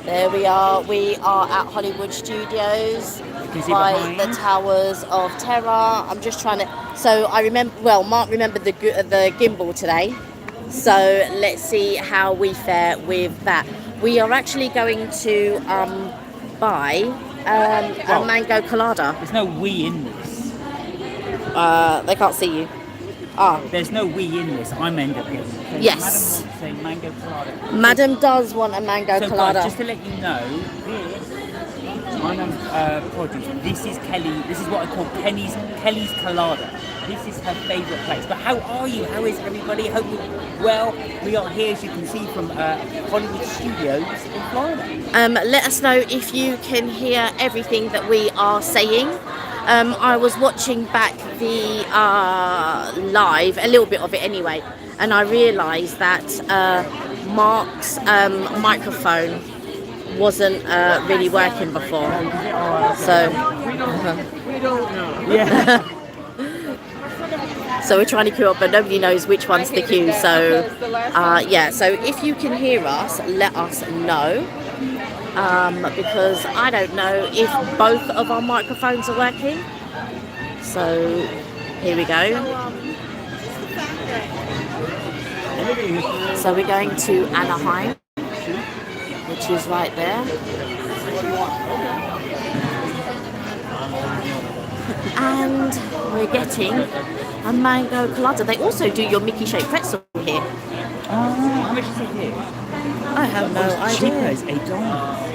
There we are. We are at Hollywood Studios by the Towers of Terror. I'm just trying to. So I remember. Well, Mark remembered the gimbal today. So let's see how we fare with that. We are actually going to buy a mango colada. There's no we in this. They can't see you. Ah. There's no we in this. I'm end up getting it. So Yes. Madam wants a mango colada. Madam does want a mango colada. Guys, just to let you know, produce. This is Kelly. This is what I call Kelly's Colada. This is her favourite place. But how are you? How is everybody? Hope you well. We are here, as you can see, from Hollywood Studios in Florida. Let us know if you can hear everything that we are saying. I was watching back the live, a little bit of it anyway, and I realised that Mark's microphone wasn't really working before. So, we don't know. Yeah. So we're trying to queue up, but nobody knows which one's the queue. So, yeah. So if you can hear us, let us know. Because I don't know if both of our microphones are working. So here we go. So we're going to Anaheim, which is right there. And we're getting a mango colada. They also do your Mickey shaped pretzel here. How much is it here? I have no idea. It's $8.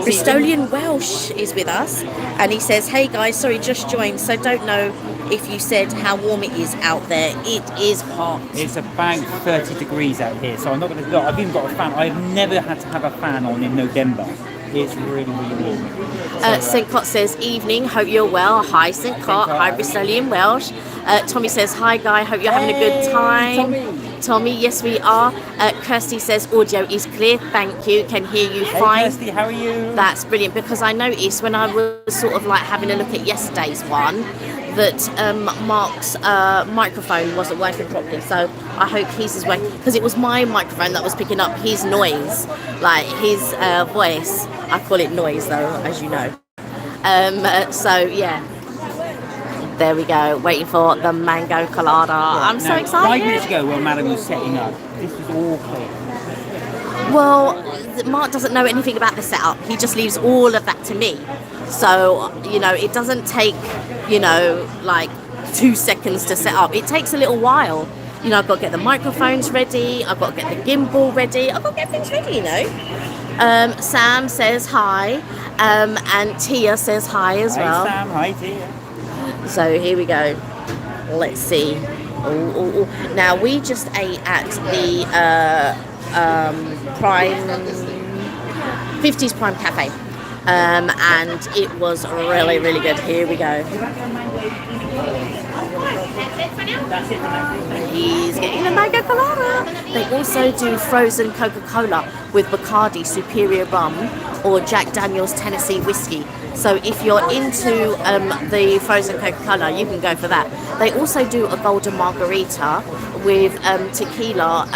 Bristolian Welsh is with us, and he says, "Hey guys, sorry, just joined, so don't know if you said how warm it is out there. It is hot. It's about 30 degrees out here, so I'm not going to look. I've even got a fan. I've never had to have a fan on in November. It's really, really warm." St. Cot says, "Evening, hope you're well." Hi, St. Cot. Hi, Bristolian Welsh. Tommy says, "Hi, Guy, hope you're having a good time." Tommy, yes, we are. Kirsty says, "Audio is clear, thank you. Can hear you fine." Hey, Kirsty, how are you? That's brilliant, because I noticed when I was sort of like having a look at yesterday's one that Mark's microphone wasn't working properly. So I hope his is working, because it was my microphone that was picking up his noise, like his voice. I call it noise though, as you know. So yeah. There we go, waiting for the mango colada. I'm so excited. 5 minutes ago, when Madam was setting up, this was all clear. Well, Mark doesn't know anything about the setup. He just leaves all of that to me. So, you know, it doesn't take, you know, like 2 seconds to set up. It takes a little while. You know, I've got to get the microphones ready. I've got to get the gimbal ready. I've got to get things ready, you know. Sam says hi. And Tia says hi as well. Hi, Sam. Hi, Tia. So here we go. Let's see. Ooh. Now we just ate at the Prime 50s Prime Cafe, and it was really, really good. Here we go. He's getting a mango colada. They also do frozen Coca-Cola with Bacardi Superior Rum or Jack Daniel's Tennessee Whiskey. So if you're into the frozen Coca-Cola, you can go for that. They also do a golden margarita with tequila,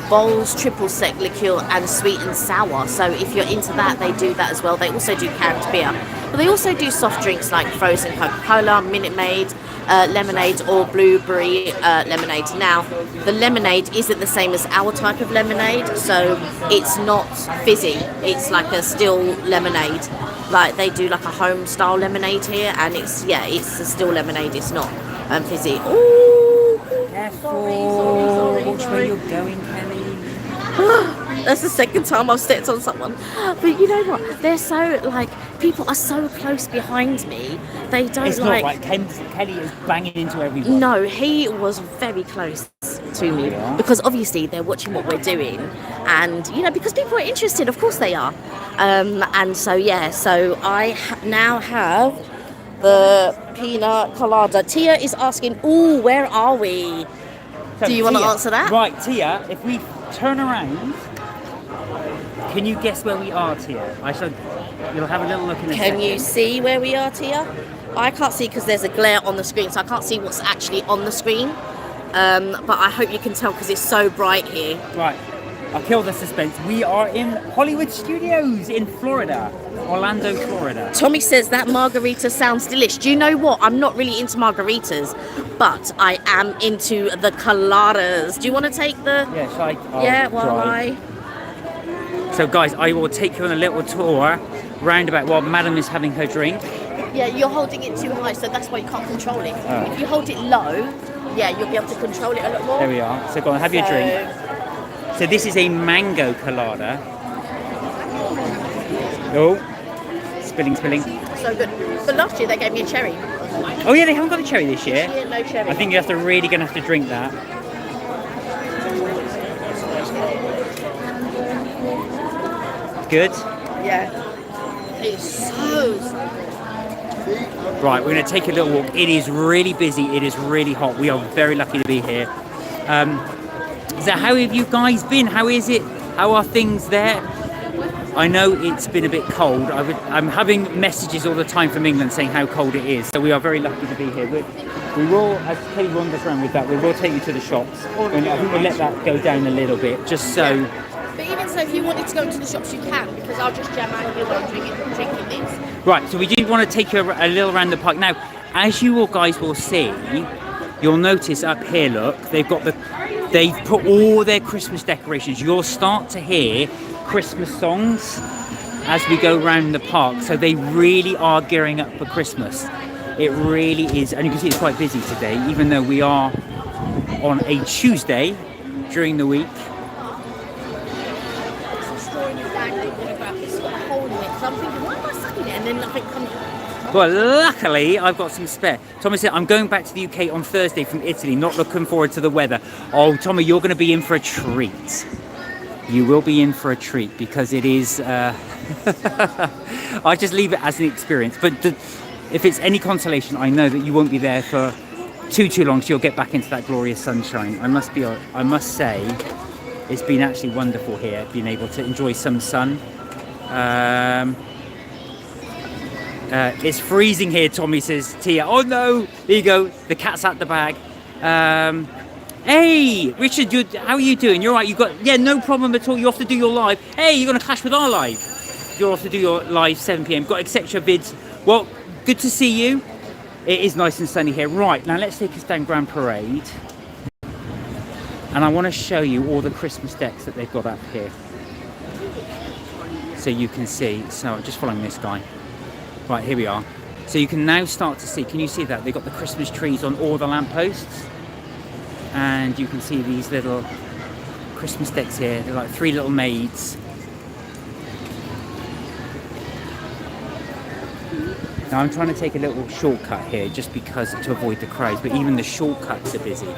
bowls, triple sec liqueur, and sweet and sour. So if you're into that, they do that as well. They also do canned beer. But they also do soft drinks like frozen Coca-Cola, Minute Maid, lemonade, or blueberry lemonade. Now, the lemonade isn't the same as our type of lemonade, so it's not fizzy. It's like a still lemonade. Like they do like a home style lemonade here, and it's a still lemonade. It's not fizzy. Ooh, careful! Which way you're going, Kelly? That's the second time I've stepped on someone. But you know what? They're so, like, people are so close behind me. They don't it's like... It's not like Kelly is banging into everyone. No, he was very close to me. Yeah. Because obviously they're watching what we're doing. And, you know, because people are interested. Of course they are. And so, yeah. So I now have the pina colada. Tia is asking, "Ooh, where are we?" So do you want to answer that? Right, Tia, if we turn around, can you guess where we are, Tia? You'll have a little look in a second. Can you see where we are, Tia? I can't see because there's a glare on the screen, so I can't see what's actually on the screen. But I hope you can tell because it's so bright here. Right. I'll kill the suspense. We are in Hollywood Studios in Florida, Orlando, Florida. Tommy says that margarita sounds delish. Do you know what? I'm not really into margaritas, but I am into the coladas. Do you want to take the... Yeah, shall I? Yeah, while I... So guys, I will take you on a little tour roundabout while Madam is having her drink. Yeah, you're holding it too high, so that's why you can't control it. If you hold it low, yeah, you'll be able to control it a lot more. There we are. So go on, have your drink. So this is a mango colada. Oh, spilling. So good. But last year they gave me a cherry. Oh yeah, they haven't got a cherry this year. Yeah, no cherry. I think you're really going to have to drink that. Good? Yeah. It's so... Right, we're going to take a little walk. It is really busy. It is really hot. We are very lucky to be here. So how have you guys been? How is it? How are things there? I know it's been a bit cold. I'm having messages all the time from England saying how cold it is. So we are very lucky to be here. We will, as Kelly wanders around with that, we will take you to the shops. And I think we'll let that go down a little bit, just so... Yeah. But even so, if you wanted to go into the shops, you can, because I'll just jam out here while I'm drinking these. Right, so we do want to take you a little around the park. Now, as you all guys will see, you'll notice up here, look, they've put all their Christmas decorations. You'll start to hear Christmas songs as we go around the park. So they really are gearing up for Christmas. It really is. And you can see it's quite busy today, even though we are on a Tuesday during the week. Well, luckily, I've got some spare. Tommy said, I'm going back to the UK on Thursday from Italy, not looking forward to the weather. Oh, Tommy, you're going to be in for a treat. You will be in for a treat, because it is... I just leave it as an experience. But if it's any consolation, I know that you won't be there for too long, so you'll get back into that glorious sunshine. I must say, it's been actually wonderful here, being able to enjoy some sun. It's freezing here, Tommy says. Tia, oh no, there you go, the cat's out the bag. Hey, Richard, how are you doing? You're right, yeah, no problem at all. You have to do your live. Hey, you're going to clash with our live. You'll have to do your live 7 p.m. Got etc. vids. Well, good to see you. It is nice and sunny here. Right, now let's take us down Grand Parade. And I want to show you all the Christmas decks that they've got up here, so you can see. So I'm just following this guy. Right, here we are. So you can now start to see, can you see that? They've got the Christmas trees on all the lampposts. And you can see these little Christmas decks here. They're like 3 little maids. Now I'm trying to take a little shortcut here just because to avoid the crowds, but even the shortcuts are busy.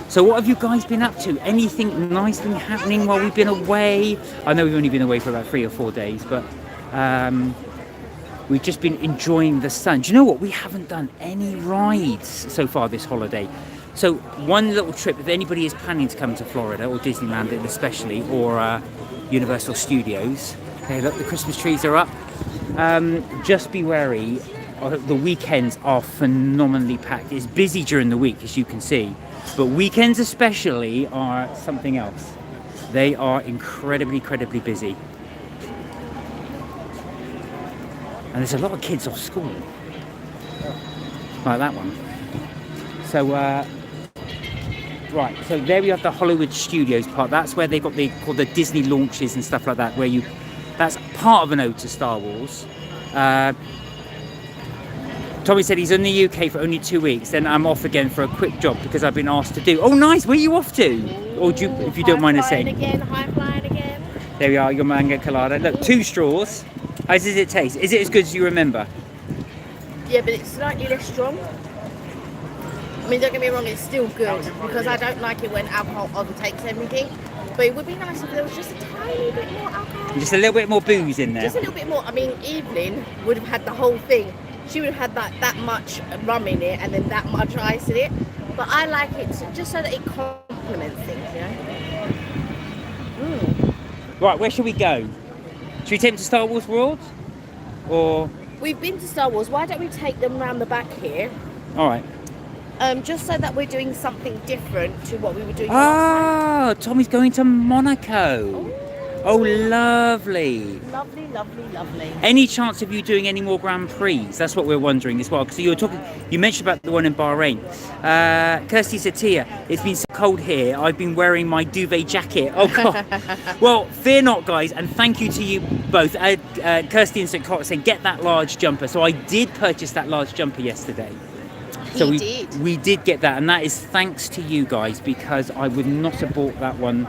So what have you guys been up to? Anything nice been happening while we've been away? I know we've only been away for about 3 or 4 days, but we've just been enjoying the sun. Do you know what? We haven't done any rides so far this holiday. So one little trip, if anybody is planning to come to Florida, or Disneyland especially, or Universal Studios. Okay, look, the Christmas trees are up. Just be wary. The weekends are phenomenally packed. It's busy during the week, as you can see. But weekends especially are something else. They are incredibly busy. And there's a lot of kids off school. Like that one. So, right, so there we have the Hollywood Studios part. That's where they've got called the Disney launches and stuff like that, where that's part of an ode to Star Wars. Tommy said he's in the UK for only 2 weeks, then I'm off again for a quick job because I've been asked to do. Oh, nice, where are you off to? Or do you, if you don't mind us saying. High flying again. There we are, your Mango Colada. Look, 2 straws. How does it taste? Is it as good as you remember? Yeah, but it's slightly less strong. I mean, don't get me wrong, it's still good, because I don't like it when alcohol overtakes everything. But it would be nice if there was just a tiny bit more alcohol. Just a little bit more booze in there. Just a little bit more. I mean, Evelyn would have had the whole thing. She would have had that much rum in it and then that much ice in it. But I like it just so that it complements things, you know? Right, where should we go? Should we take them to Star Wars World? Or... We've been to Star Wars. Why don't we take them around the back here? All right. just so that we're doing something different to what we were doing last Oh, Tommy's going to Monaco. time. Oh, lovely. Lovely, lovely, lovely. Any chance of you doing any more Grand Prix? That's what we're wondering as well. Because you mentioned about the one in Bahrain. Kirsty said, Tia, it's been so cold here. I've been wearing my duvet jacket. Oh, God. Well, fear not, guys. And thank you to you both. Kirsty and St. Cot saying, get that large jumper. So I did purchase that large jumper yesterday. So we did get that, and that is thanks to you guys, because I would not have bought that one.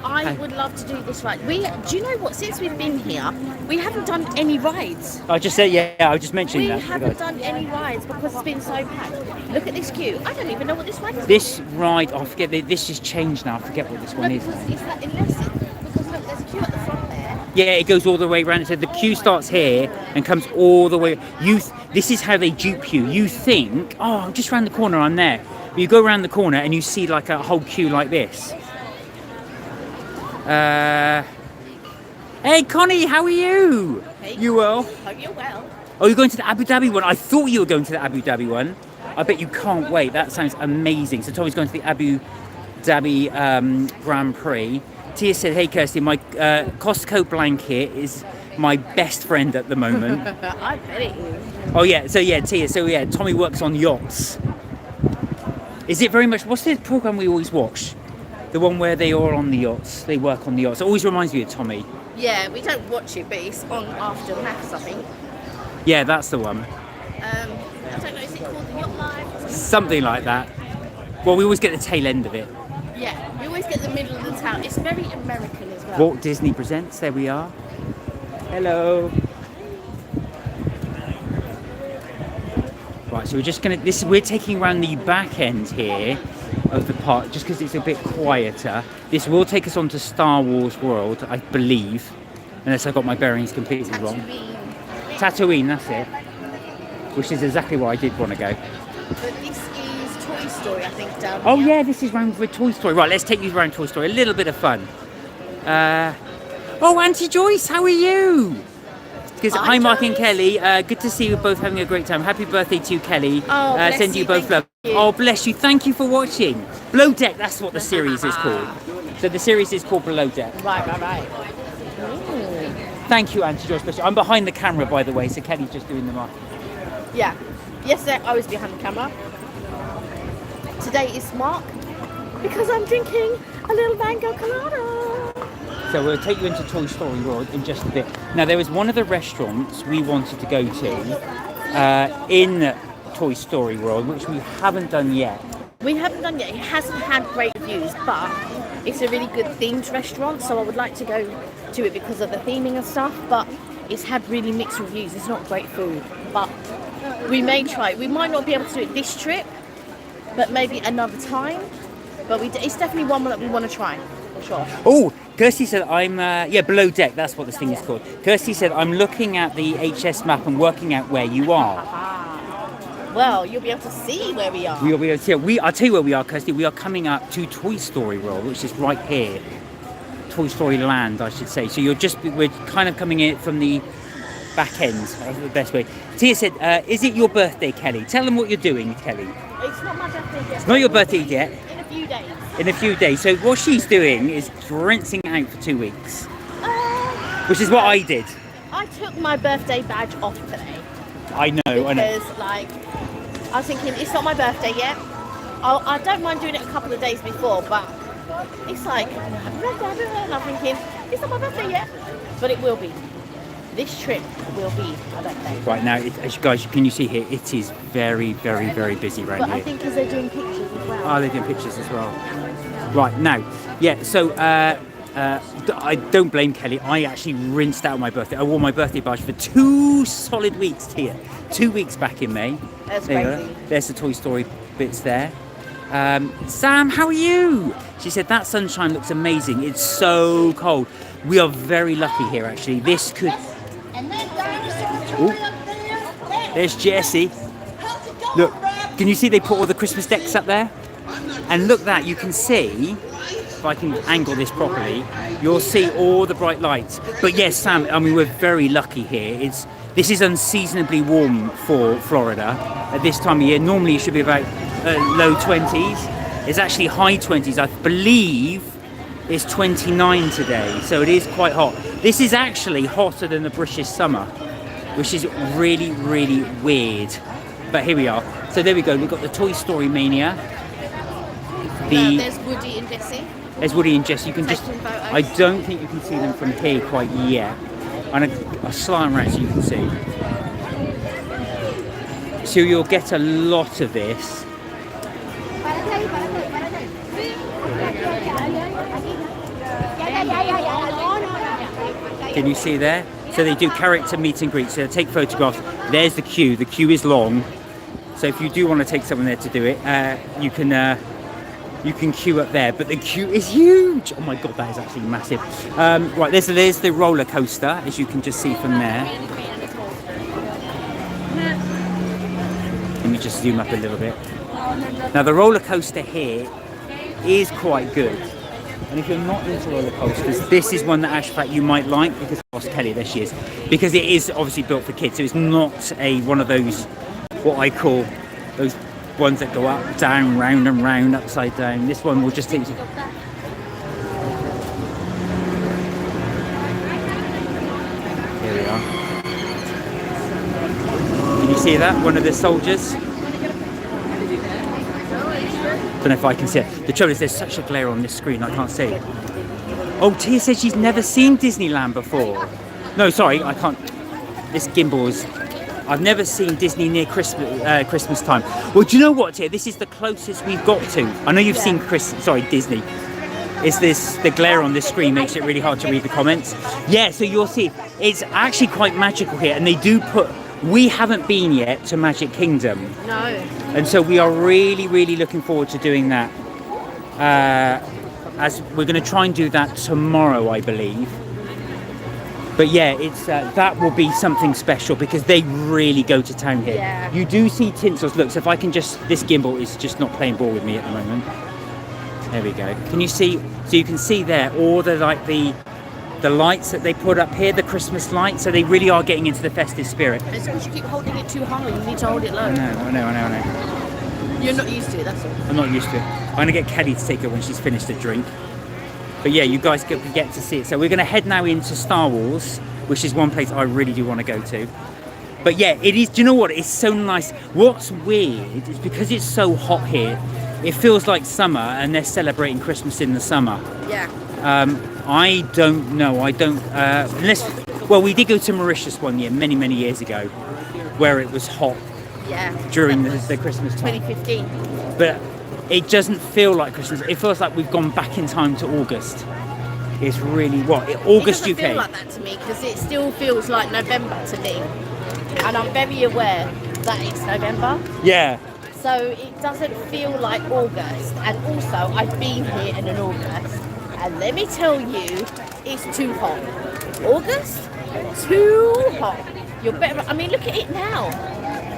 I would love to do this ride. Do you know what? Since we've been here, we haven't done any rides. I just said, yeah, I was just mentioning that. We haven't done any rides because it's been so packed. Look at this queue. I don't even know what this ride is. This ride, I forget, this has changed now. I forget what this one is. Because look, there's a queue at the front there. Yeah, it goes all the way around. So the queue starts here and comes all the way. This is how they dupe you. You think, oh, I'm just around the corner, I'm there. But you go around the corner and you see like a whole queue like this. Hey, Connie, how are you? Hey, you well? Hope you're well. Oh, you're going to the Abu Dhabi one? I thought you were going to the Abu Dhabi one. I bet you can't wait. That sounds amazing. So Tommy's going to the Abu Dhabi Grand Prix. Tia said, hey, Kirsty, my Costco blanket is my best friend at the moment. I bet it is. Oh, yeah. So, yeah, Tia. So, yeah, Tommy works on yachts. Is it very much... What's the programme we always watch? The one where they are on the yachts. They work on the yachts. It always reminds me of Tommy. Yeah, we don't watch it, but it's on after maths, I think. Yeah, that's the one. I don't know, is it called the Yacht Life? Something like that. Well, we always get the tail end of it. Yeah, we always get the middle of the town. It's very American as well. Walt Disney Presents. There we are. Hello. Right, so we're just gonna. We're taking around the back end here of the park, just because it's a bit quieter. This will take us on to Star Wars World, I believe, unless I got my bearings completely wrong. Tatooine, that's it. Which is exactly where I did want to go. But this is Toy Story, I think, down Oh here. yeah, this is round with Toy Story. Right, let's take you around Toy Story. A little bit of fun. Oh, Auntie Joyce, how are you? Because hi, Mark and Kelly. Good to see you both having a great time. Happy birthday to you, Kelly. Oh, bless send you both love. Oh, bless you. Thank you for watching. Below Deck, that's what the series is called. So the series is called Below Deck. Right. Thank you, Auntie Joyce. Bless you. I'm behind the camera, by the way, so Kelly's just doing the marketing. Yeah. Yesterday I was behind the camera. Today is Mark because I'm drinking a little Mango Colada. So we'll take you into Toy Story World in just a bit. Now, there was one of the restaurants we wanted to go to in Toy Story World, which we haven't done yet. We haven't done yet. It hasn't had great reviews, but it's a really good themed restaurant, so I would like to go to it because of the theming and stuff, but it's had really mixed reviews. It's not great food, but we may try it. We might not be able to do it this trip, but maybe another time. But it's definitely one that we want to try, for sure. Oh, Kirsty said I'm, Below Deck, that's what this thing is called. Kirsty said, I'm looking at the HS map and working out where you are. Well, you'll be able to see where we are. We'll be able to see. I'll tell you where we are, Kirsty. We are coming up to Toy Story World, which is right here. Toy Story Land, I should say. So we're kind of coming in from the back end, that's the best way. Tia said, is it your birthday, Kelly? Tell them what you're doing, Kelly. It's not my birthday yet. It's not your birthday yet. In a few days. In a few days. So what she's doing is rinsing out for 2 weeks. Which is what I did. I took my birthday badge off today. I know. Because, I was thinking, it's not my birthday yet. I don't mind doing it a couple of days before, but it's like, and I'm thinking, it's not my birthday yet. But it will be. This trip will be my birthday. Right now, as you guys, can you see here, it is very, very, very busy right But here. I think because they're doing pictures as well. Oh, they're doing pictures as well. Right, now, yeah, so I don't blame Kelly. I actually rinsed out my birthday. I wore my birthday badge for 2 solid weeks here. 2 weeks back in May. That's there crazy. There's the Toy Story bits there. Sam, how are you? She said, that sunshine looks amazing. It's so cold. We are very lucky here, actually. This could... Ooh. There's Jessie. Look, can you see they put all the Christmas decks up there? And look that, you can see, if I can angle this properly, you'll see all the bright lights. But yes, Sam, I mean, we're very lucky here. This is unseasonably warm for Florida at this time of year. Normally it should be about low 20s. It's actually high 20s. I believe it's 29 today, so it is quite hot. This is actually hotter than the British summer, which is really, really weird. But here we are. So there we go. We've got the Toy Story Mania. There's Woody and Jessie. There's Woody and Jess. You can just. Taking photos. I don't think you can see them from here quite yet. And I'll slide around so you can see. So you'll get a lot of this. Can you see there? So they do character meet and greet. So they take photographs. There's the queue. The queue is long. So if you do want to take someone there to do it, you can queue up there. But the queue is huge. Oh my god, that is actually massive. Right, there's the roller coaster, as you can just see from there. Let me just zoom up a little bit. Now the roller coaster here is quite good. And if you're not into roller coasters, this is one that actually you might like, because lost Kelly, there she is. Because it is obviously built for kids, so it's not one of those, what I call those ones that go up, down, round and round, upside down. This one will just take you. Here we are. Can you see that? One of the soldiers. Don't know if I can see it. The trouble is there's such a glare on this screen I can't see. Oh, Tia said she's never seen Disneyland before. No, sorry, I can't. This gimbal is. I've never seen Disney near Christmas time. Well, do you know what, Tia? This is the closest we've got to. I know you've seen Disney. It's the glare on this screen makes it really hard to read the comments. Yeah, so you'll see it's actually quite magical here, and they do put. We haven't been yet to Magic Kingdom. No. And so we are really, really looking forward to doing that. As we're going to try and do that tomorrow, I believe. But yeah, it's that will be something special because they really go to town here. Yeah. You do see tinsels. Look, so if I can just, this gimbal is just not playing ball with me at the moment. There we go. Can you see? So you can see there all the the lights that they put up here, the Christmas lights. So they really are getting into the festive spirit. It's because you keep holding it too high. You need to hold it low. I know. You're not used to it, that's all. I'm not used to it. I'm going to get Kelly to take it when she's finished the drink. But yeah, you guys get to see it. So we're going to head now into Star Wars, which is one place I really do want to go to. But yeah, it is. Do you know what? It's so nice. What's weird is because it's so hot here, it feels like summer, and they're celebrating Christmas in the summer. Yeah. I don't know. I don't. Well, we did go to Mauritius one year, many years ago, where it was hot. Yeah. During the Christmas time. 2015. But it doesn't feel like Christmas. It feels like we've gone back in time to August. It's really August it doesn't UK. feel like that to me because it still feels like November to me, and I'm very aware that it's November. Yeah. So it doesn't feel like August, and also I've been here in August, and let me tell you, it's too hot. August, too hot. You're better. I mean, look at it now.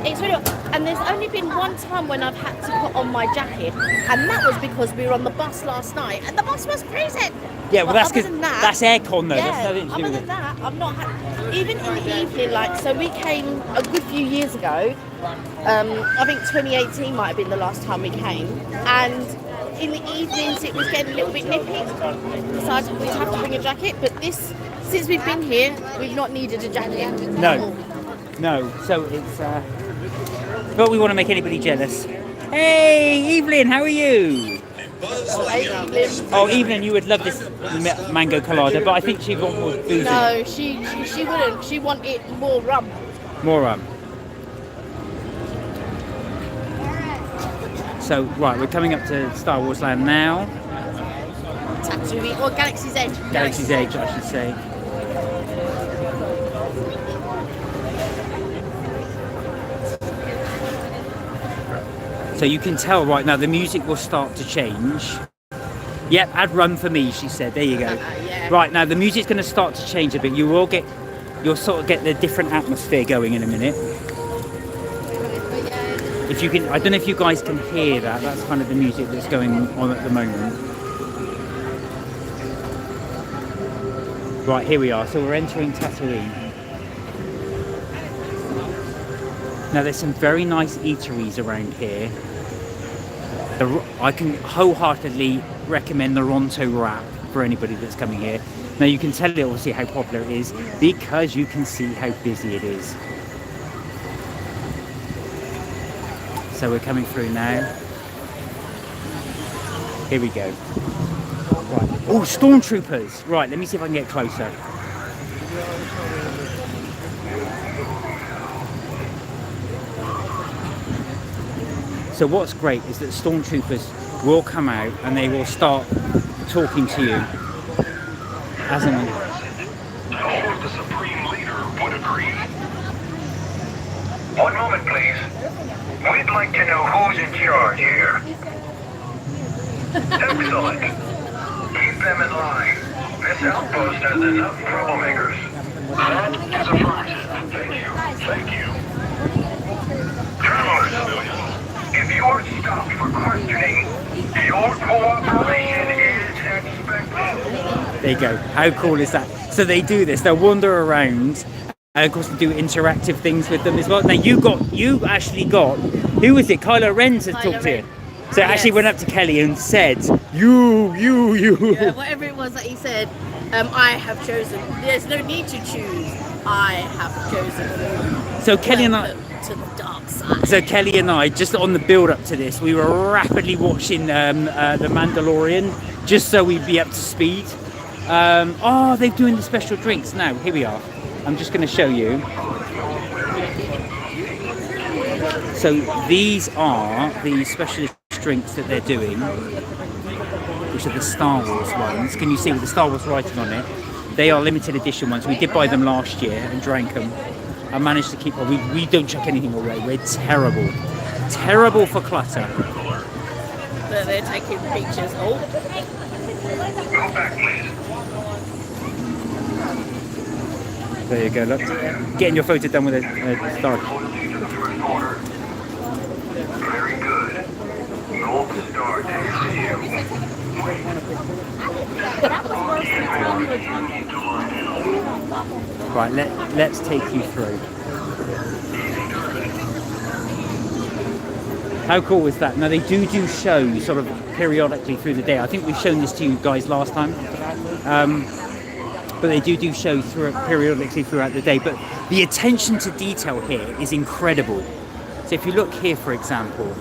It's really hot. And there's only been one time when I've had to put on my jacket, and that was because we were on the bus last night, and the bus was freezing. Yeah, well, But that's because that's aircon though. Yeah, That's nothing to do other with than it. that, I'm not. Even in the evening, like, so we came a good few years ago. I think 2018 might have been the last time we came, and in the evenings it was getting a little bit nippy, so we'd have to bring a jacket. But since we've been here, we've not needed a jacket. No. So it's. But we want to make anybody jealous. Hey, Evelyn, how are you? Oh, Evelyn, you would love this Mango Colada, but I think she'd want more boozy. No, she wouldn't. She wanted more rum. More rum. So, right, we're coming up to Star Wars Land now. Tatooine or Galaxy's Edge. Galaxy's Edge, I should say. So you can tell right now the music will start to change. Yep, add rum for me, she said. There you go. Yeah. Right, now the music's going to start to change a bit. You'll sort of get the different atmosphere going in a minute. If you can, I don't know if you guys can hear that. That's kind of the music that's going on at the moment. Right, here we are. So we're entering Tatooine. Now there's some very nice eateries around here. I can wholeheartedly recommend the Ronto wrap for anybody that's coming here. Now you can tell obviously how popular it is because you can see how busy it is. So we're coming through now. Here we go. Right. Oh, stormtroopers. Right, let me see if I can get closer. So what's great is that stormtroopers will come out and they will start talking to you as and when. The Supreme Leader would agree. One moment, please. We'd like to know who's in charge here. Excellent. Keep them in line. This outpost has enough troublemakers. That is affirmative. Thank you. Thank you. Travelers, civilians, if you are stopped for questioning, your cooperation is expected. There you go. How cool is that? So they do this. They'll wander around. And of course, they do interactive things with them as well. Now you actually got, who was it? Kylo Ren to talk to you. So it actually went up to Kelly and said, you. Yeah, whatever it was that he said, I have chosen. There's no need to choose. I have chosen. So Kelly and I, to the dark side. So Kelly and I, just on the build up to this, we were rapidly watching the Mandalorian, just so we'd be up to speed. Oh, they're doing the special drinks now. Here we are. I'm just going to show you. So these are the specialist drinks that they're doing, which are the Star Wars ones. Can you see with the Star Wars writing on it? They are limited edition ones. We did buy them last year and drank them. I managed to keep on. We don't chuck anything away. We're terrible. Terrible for clutter. But they're taking pictures. Oh. Go back, please. There you go, look. Getting your photo done with a star. Very good. Gold star days to you. Right, let's take you through. How cool is that? Now they do shows sort of periodically through the day. I think we've shown this to you guys last time. But they do shows periodically throughout the day. But the attention to detail here is incredible. So if you look here, for example,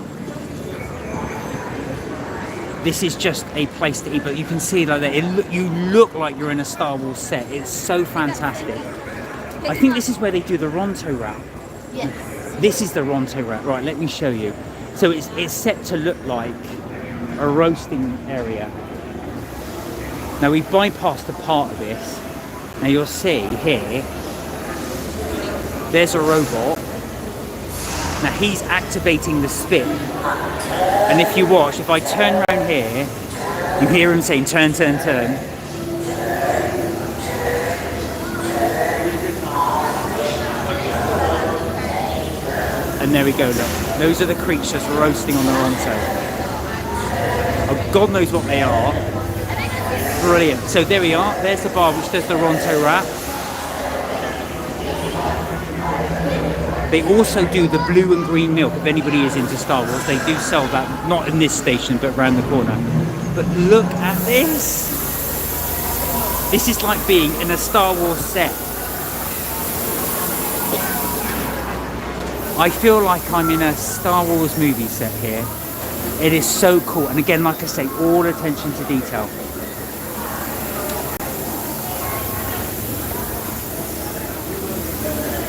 this is just a place to eat, but you can see like that. You look like you're in a Star Wars set. It's so fantastic. I think this is where they do the Ronto wrap. Yes. This is the Ronto wrap. Right, let me show you. So it's set to look like a roasting area. Now we've bypassed a part of this. Now you'll see here, there's a robot. Now he's activating the spit. And if you watch, if I turn around here, you hear him saying, turn, turn, turn. And there we go, look. Those are the creatures roasting on the Ronto. Oh, God knows what they are. Brilliant. So there we are. There's the bar which does the Ronto wrap. They also do the blue and green milk. If anybody is into Star Wars, they do sell that. Not in this station, but around the corner. But look at this. This is like being in a Star Wars set. I feel like I'm in a Star Wars movie set here. It is so cool. And again, like I say, all attention to detail.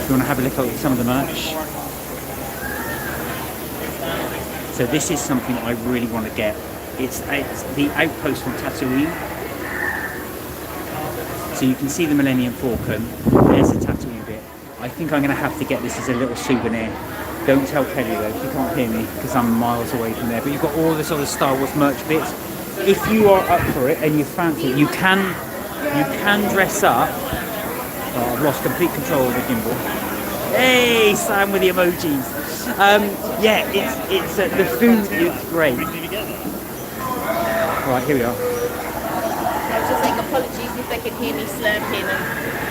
You want to have a look at some of the merch. So this is something I really want to get. It's the outpost from Tatooine. So you can see the Millennium Falcon. There's the Tatooine bit. I think I'm going to have to get this as a little souvenir. Don't tell Kelly though, she can't hear me because I'm miles away from there. But you've got all the sort of Star Wars merch bits. If you are up for it and you fancy it, you can dress up. Oh, I've lost complete control of the gimbal. Hey, Sam with the emojis. Yeah, it's the food is great. Right, here we are. I was just saying apologies if they can hear me slurping.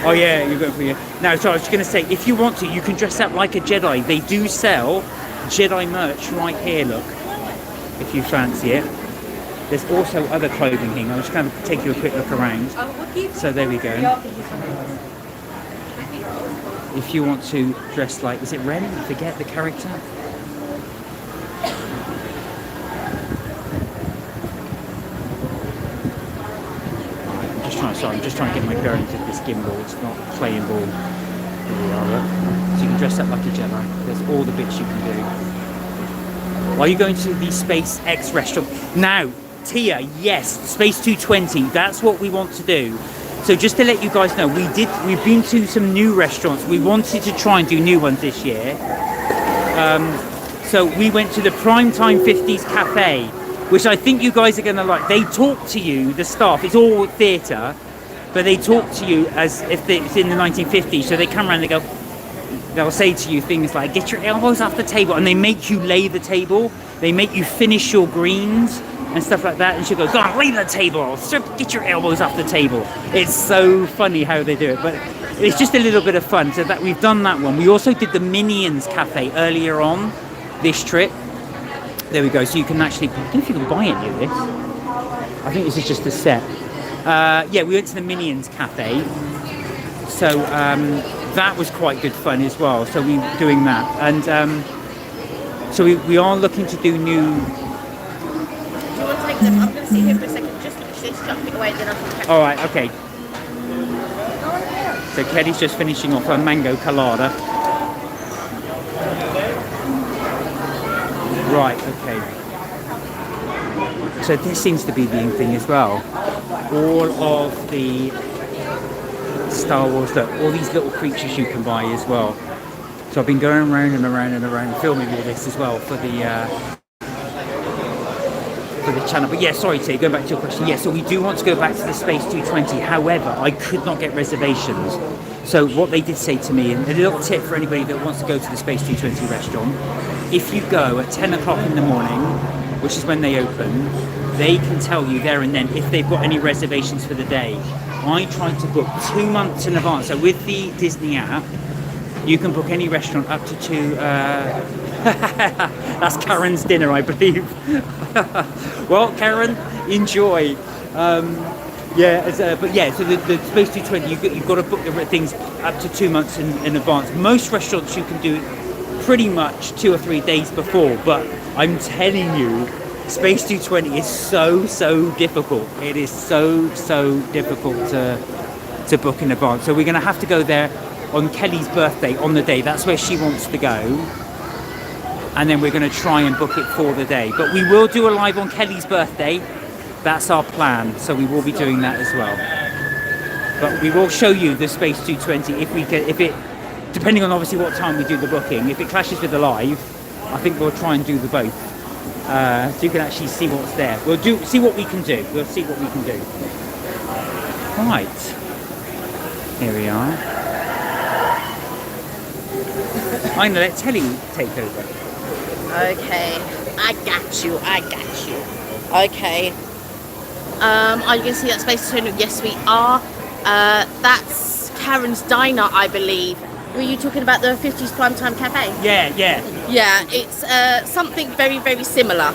Oh yeah, you're going for you. Now, so I was just going to say, if you want to, you can dress up like a Jedi. They do sell Jedi merch right here. Look. if you fancy it. There's also other clothing here. I'm just going to take you a quick look around. So there we go. If you want to dress like, is it Ren? I forget the character. I'm just trying to get my bearings with this gimbal. It's not playing ball. Here we are, look. So you can dress up like a Jedi. There's all the bits you can do. Are you going to the SpaceX restaurant? Now, Tia, yes, Space 220. That's what we want to do. So just to let you guys know, we've been to some new restaurants. We wanted to try and do new ones this year. So we went to the Primetime 50s Cafe, which I think you guys are going to like. They talk to you, the staff, it's all theatre, but they talk to you as if it's in the 1950s. So they come around and they'll say to you things like, get your elbows off the table, and they make you lay the table. They make you finish your greens and stuff like that, and she'll go, go on, lay the table, get your elbows off the table. It's so funny how they do it, but it's just a little bit of fun. So that we've done that one. We also did the Minions Cafe earlier on this trip. There we go. So you can actually, I don't know if you can buy any of this. I think this is just a set. Yeah, we went to the Minions Cafe. So that was quite good fun as well. So we were doing that. And so we are looking to do new... Do you want to take them? I'm going to sit here for a second. Just finish this, chuck it away, then I'll come back. All right, okay. So Kelly's just finishing off her Mango Colada. Right, okay. So this seems to be the in thing as well. All of the Star Wars, look, all these little creatures you can buy as well. So I've been going around and around and around filming all this as well for the channel. But yeah, sorry T, going back to your question. Yeah, so we do want to go back to the Space 220. However, I could not get reservations. So what they did say to me, and a little tip for anybody that wants to go to the Space 220 restaurant, if you go at 10 o'clock in the morning, which is when they open, they can tell you there and then if they've got any reservations for the day. I tried to book 2 months in advance. So with the Disney app, you can book any restaurant up to two... That's Karen's dinner, I believe. Well, Karen, enjoy. But yeah, so the Space 220, you've got to book the things up to 2 months in advance. Most restaurants you can do pretty much 2 or 3 days before, but I'm telling you, Space 220 is so difficult. It is so difficult to book in advance. So we're going to have to go there on Kelly's birthday, on the day. That's where she wants to go. And then we're going to try and book it for the day. But we will do a live on Kelly's birthday. That's our plan. So we will be doing that as well. But we will show you the Space 220 if it, depending on obviously what time we do the booking. If it clashes with the live, I think we'll try and do the both. So you can actually see what's there. We'll see what we can do. We'll see what we can do. Right. Here we are. I'm going to let Telly take over. Okay, I got you. Okay. Are you going to see that Space 220? Yes, we are. That's Karen's Diner, I believe. Were you talking about the 50s Primetime Cafe? Yeah. Yeah, it's something very similar.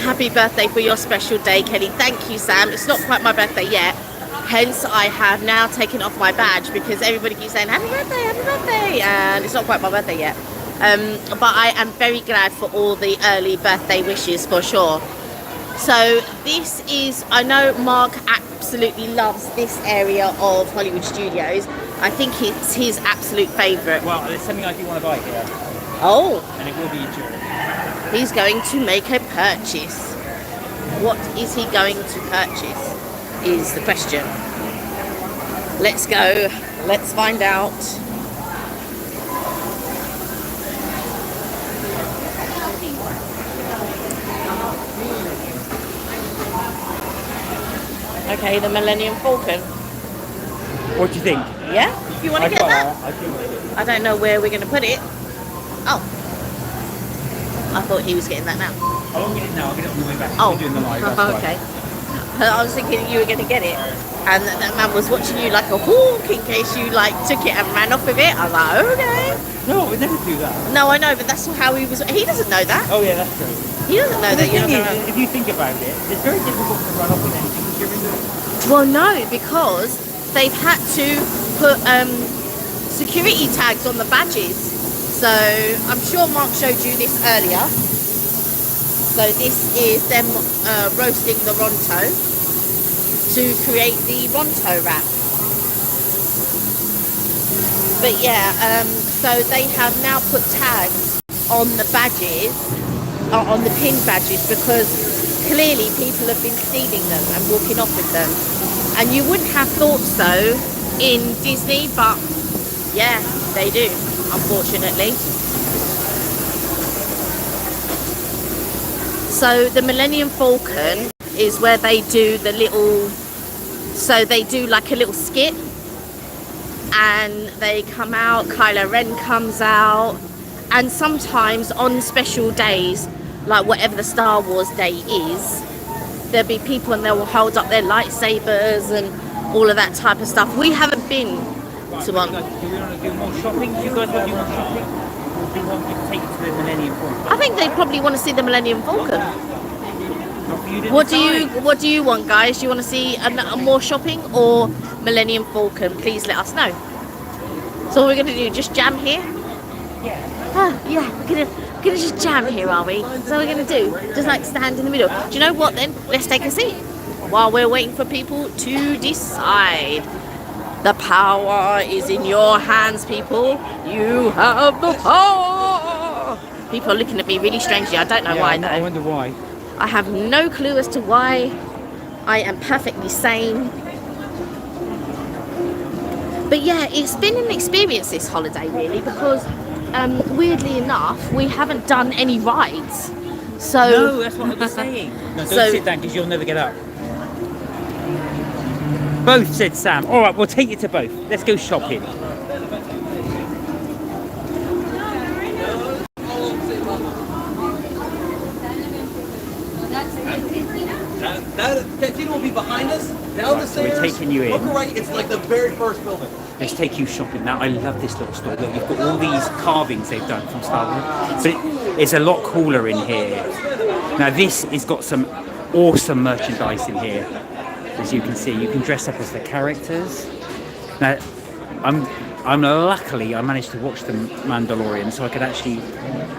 Happy birthday for your special day, Kelly. Thank you, Sam. It's not quite my birthday yet. Hence, I have now taken off my badge because everybody keeps saying, happy birthday, and it's not quite my birthday yet. But I am very glad for all the early birthday wishes, for sure. So this is, I know Mark absolutely loves this area of Hollywood Studios. I think it's his absolute favourite. Well, there's something I do want to buy here. Oh. And it will be a jewel. He's going to make a purchase. What is he going to purchase is the question. Let's go. Let's find out. Okay, the Millennium Falcon. What do you think? Yeah? You want to get that? I don't know where we're going to put it. Oh. I thought he was getting that now. I won't get it now, I'll get it on the way back. Oh. We're doing the live, that's Okay. I was thinking you were going to get it. And that man was watching you like a hawk in case you like took it and ran off with it. I was like, okay. No, I would never do that. No, I know, but that's how he was. He doesn't know that. Oh yeah, that's true. He doesn't know The that you're thing not is, gonna... if you think about it, it's very difficult to run off with anything because you're in the... Well, no, because they've had to put security tags on the badges. So I'm sure Mark showed you this earlier. So this is them roasting the Ronto to create the Ronto wrap. But yeah, so they have now put tags on the badges, on the pin badges, because clearly people have been stealing them and walking off with them. And you wouldn't have thought so in Disney, but yeah, they do, unfortunately. So the Millennium Falcon is where they do the little, so they do like a little skit and they come out, Kylo Ren comes out, and sometimes on special days, like whatever the Star Wars day is, there'll be people and they will hold up their lightsabers and all of that type of stuff. We haven't been to one. Do we want to do more shopping? Do you guys want to do more shopping? Or do you want me to take you to the Millennium Falcon? I think they probably want to see the Millennium Falcon. Not for you to What decide. do you want, guys? Do you want to see a more shopping or Millennium Falcon? Please let us know. So what we're gonna do? Just jam here? Yeah. Oh, yeah, we're gonna just jam here, are we? So we're gonna do just like stand in the middle. Do you know what? Then let's take a seat while we're waiting for people to decide. The power is in your hands, people. You have the power. People are looking at me really strangely. I don't know why though. I wonder why. I have no clue as to why. I am perfectly sane. But yeah, it's been an experience this holiday really, because weirdly enough, we haven't done any rides. So No, that's what I was saying. No, don't sit down because you'll never get up. Both, said Sam. All right, we'll take you to both. Let's go shopping. That thing will be behind us, down the stairs. We're taking you in. Look right, it's like the very first building. Let's take you shopping now. I love this little store. Look, you've got all these carvings they've done from Star Wars, but it's a lot cooler in here. Now this has got some awesome merchandise in here, as you can see. You can dress up as the characters. Now, I'm luckily I managed to watch the Mandalorian, so I could actually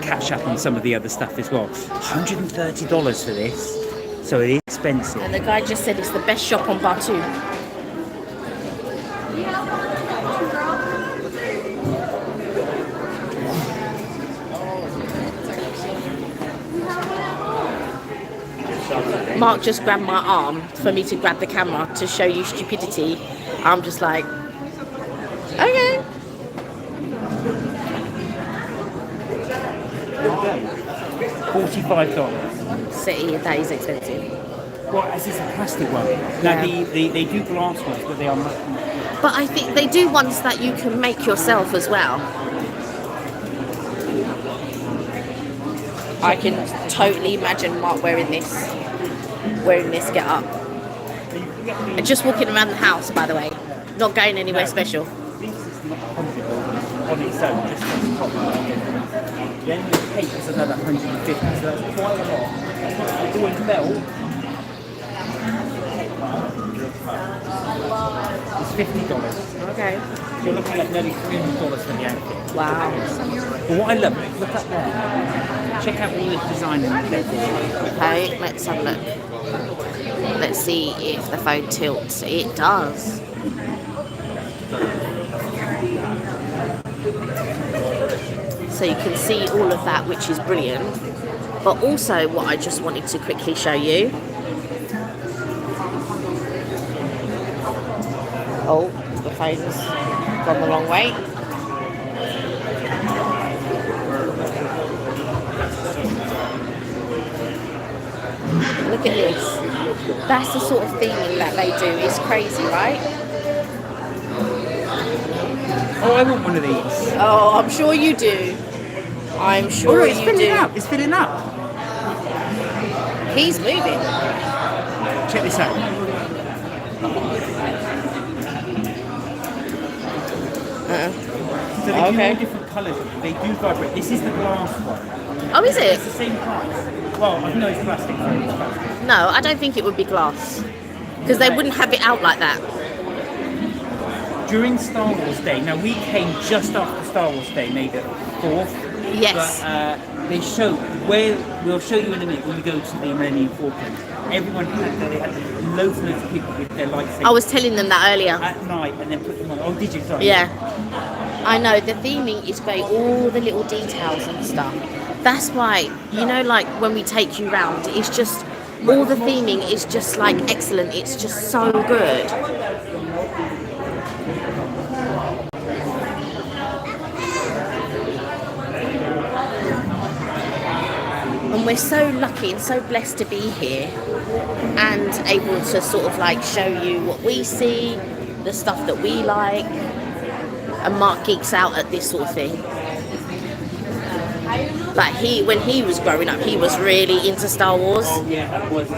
catch up on some of the other stuff as well. $130 for this, so it is expensive. and the guy just said it's the best shop on Batu. Mark just grabbed my arm for me to grab the camera to show you stupidity. I'm just like, okay. $45. City, that is expensive. Well, as is a plastic one. Now Yeah. they do glass ones, but they are much more. But I think they do ones that you can make yourself as well. I can totally imagine Mark wearing this get up. And just walking around the house, by the way. Not going anywhere special. This is not $100 on its own, just on top of it. Then the cake is another $150, so that's quite a lot. Doing belt. It's $50. Okay. You're looking at nearly $300 for the outfit. Wow. But what I love, look up there. Check out all the design in there. Okay, let's have a look. Let's see if the phone tilts. It does. So you can see all of that, which is brilliant. But also what I just wanted to quickly show you. Oh, the phone's gone the wrong way. Look at this. That's the sort of theming that they do. It's crazy, right? Oh, I want one of these. Oh, I'm sure you do. I'm sure it's you filling do. up. It's filling up. He's moving. Check this out. So they do Okay. all different colours. They do vibrate. This is the glass one. Oh, is It's it? the same price. Well, I know it's plastic. So it's plastic. No, I don't think it would be glass. Because they wouldn't have it out like that. During Star Wars Day, now we came just after Star Wars Day, May the 4th. Yes. But they show where we'll show you in a minute when we go to the Millennium Falcon. Everyone they had loads and loads of people with their lightsabers I was telling them that earlier. at night and then put them on. Oh, did you? Sorry. Yeah. I know, the theming is great, all the little details and stuff. That's why, you know, like when we take you round, it's just, all the theming is just like excellent. It's just so good. And we're so lucky and so blessed to be here and able to sort of like show you what we see, the stuff that we like. And Mark geeks out at this sort of thing. Like when he was growing up, he was really into Star Wars. Oh yeah, that was.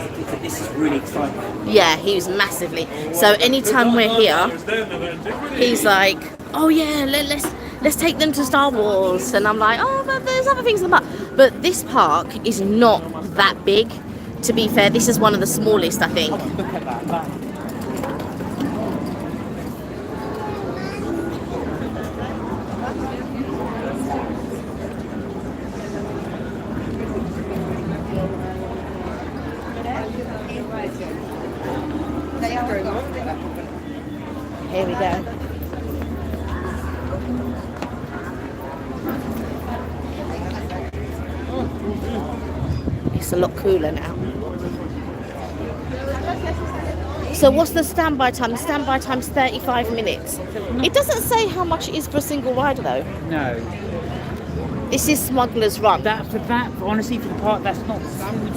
This is really exciting. Yeah, he was massively. So anytime we're here, he's like, "Oh yeah, let's take them to Star Wars." And I'm like, "Oh, but there's other things in the park." But this park is not that big. To be fair, this is one of the smallest, I think. Look at that. Here we go. It's a lot cooler now. So what's the standby time? The standby time's 35 minutes. It doesn't say how much it is for a single rider though. No. This is Smuggler's Run. Honestly, for the park, that's not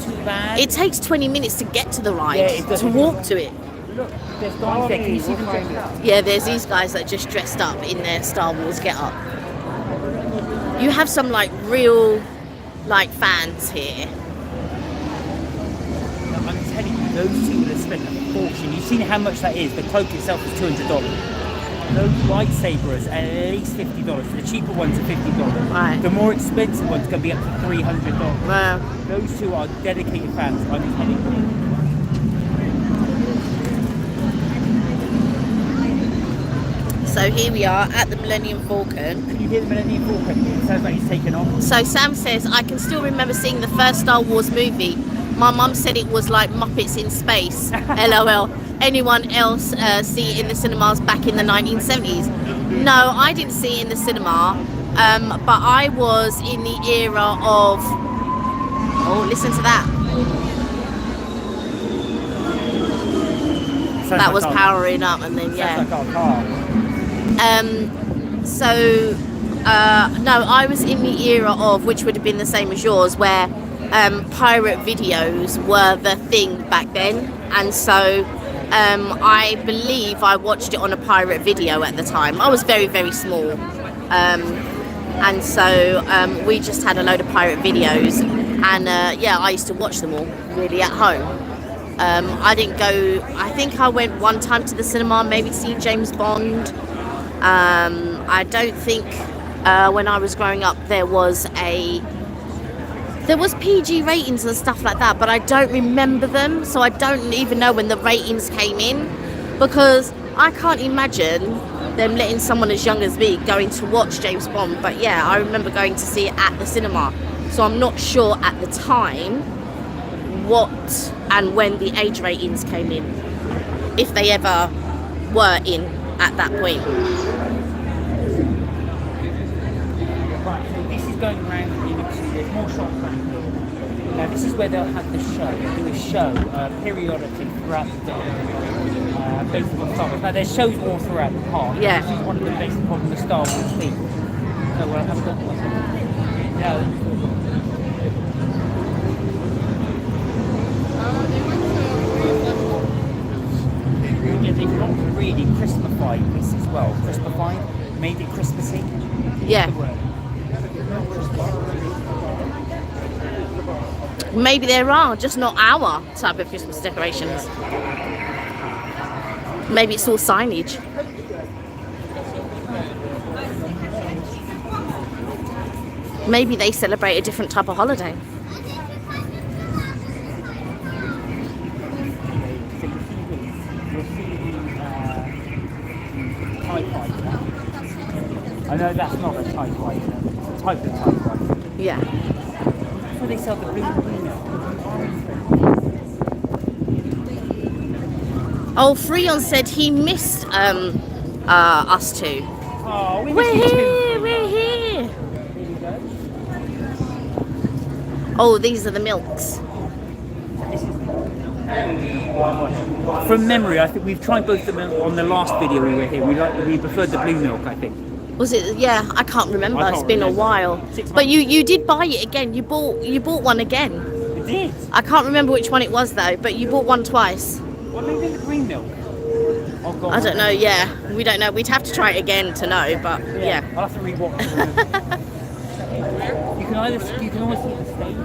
too bad. It takes 20 minutes to get to the ride, Yeah, it does. to walk to it. Look, there's guys there. Can you see them dressed up? Yeah, there's these guys that are just dressed up in their Star Wars get-up. You have some like real like fans here. I'm telling you, those two would have spent a fortune. You've seen how much that is. The cloak itself is $200. Those lightsabers at least $50. The cheaper ones are $50. Right. The more expensive ones can be up to $300. Wow. Those two are dedicated fans. I'm telling you. So here we are at the Millennium Falcon. Can you hear the Millennium Falcon? It sounds like he's taken off. So Sam says, I can still remember seeing the first Star Wars movie. My mum said it was like Muppets in space. LOL. Anyone else see it in the cinemas back in the 1970s? No, I didn't see it in the cinema. But I was in the era of... Oh, listen to that. Sounds That like was our- powering up and then, yeah. Sounds like our car. No, I was in the era of, which would have been the same as yours, where pirate videos were the thing back then, and so I believe I watched it on a pirate video at the time. I was very, very small, and so we just had a load of pirate videos, and yeah, I used to watch them all really at home. I didn't go, I think I went one time to the cinema, maybe to see James Bond. I don't think when I was growing up there was PG ratings and stuff like that, but I don't remember them, so I don't even know when the ratings came in, because I can't imagine them letting someone as young as me going to watch James Bond. But yeah, I remember going to see it at the cinema, so I'm not sure at the time what and when the age ratings came in, if they ever were in at that point. Right, so this is going around and you can see there's more shops around here. Now this is where they'll have the show. They'll do a show periodically throughout the day. Based on Star Wars. Now there's shows all throughout the park. Yeah. This is one of them based upon the Star Wars theme. So we'll have a look. Now, yeah, they've not really Christmafied this as well. Christmafied, made it Christmassy. Yeah. Maybe there are, just not our type of Christmas decorations. Maybe it's all signage. Maybe they celebrate a different type of holiday. TIE fighter. I know that's not a TIE fighter, type of TIE fighter. Yeah. That's where they sell the blue milk. Oh, Freon said he missed us two. Oh, we We're missed you too. here, we're here. Oh, these are the milks. From memory, I think we've tried both of them on the last video we were here. We preferred the blue milk, I think. Was it? Yeah, I can't remember. I can't It's been remember. a while. 6 months. But you did buy it again. You bought one again. We did. I can't remember which one it was though. But you bought one twice. What maybe the green milk? Oh God. I don't know. Yeah, we don't know. We'd have to try it again to know. But yeah. I'll have to rewatch. You can always see the stage,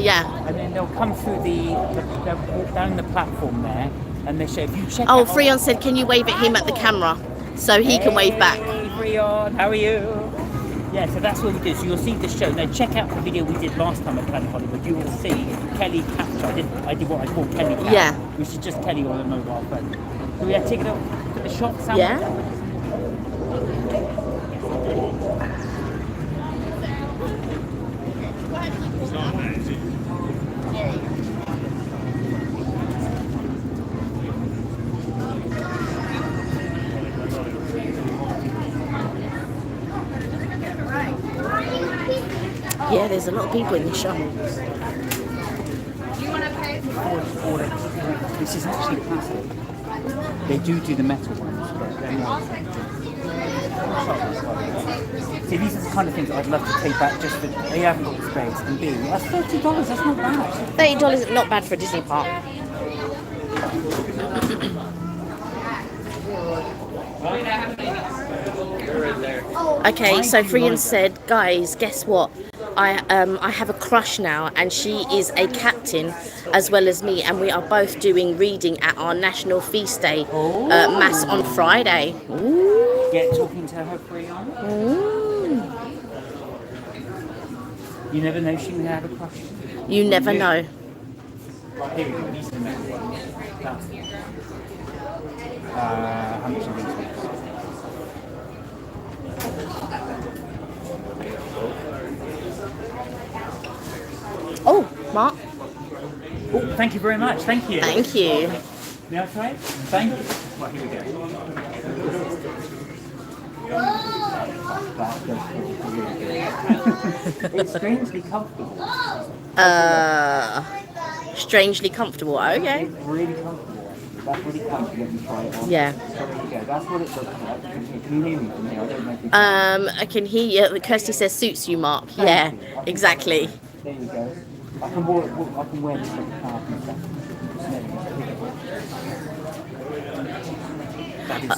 Yeah. and then they'll come through they'll walk down the platform there, and they show. If you check. Oh, out, Freon said, can you wave at him at the camera so he can wave back? Hey, Freon, how are you? Yeah, so that's what we do. So you'll see the show. Now check out the video we did last time at Planet Hollywood. You will see Kelly capture. I did what I call Kelly capture, Yeah. which is just Kelly on a mobile phone. So we had to take it up at the shop. Sam? Yeah. Yeah, there's a lot of people in the shop. This is actually plastic. They do the metal ones, but they're not. See, these are the kind of things I'd love to take back just for A, I haven't got the space, and B, that's $30, that's not bad. $30 is not bad for a Disney park. Okay, so Freon said, guys, guess what? I have a crush now, and she is a captain as well as me, and we are both doing reading at our National Feast Day mass on Friday. Ooh. Get talking to her free on. Ooh. You never know, she may have a crush. You never know. Right, here we go, these are the metal ones. That's how much are these ones? Oh, Mark. Oh, thank you very much. Thank you. Thank you. May I try it? Thank you. Right, here we go. It's strangely comfortable. Strangely comfortable. Okay. It's really comfortable. That's really comfortable when you try it on. Yeah. So there you go. That's what it looks like. Can you hear me from here? I don't know if you I can hear you. Kirsty says suits you, Mark. Yeah, exactly. There you go. I can wear this like a cap and stuff.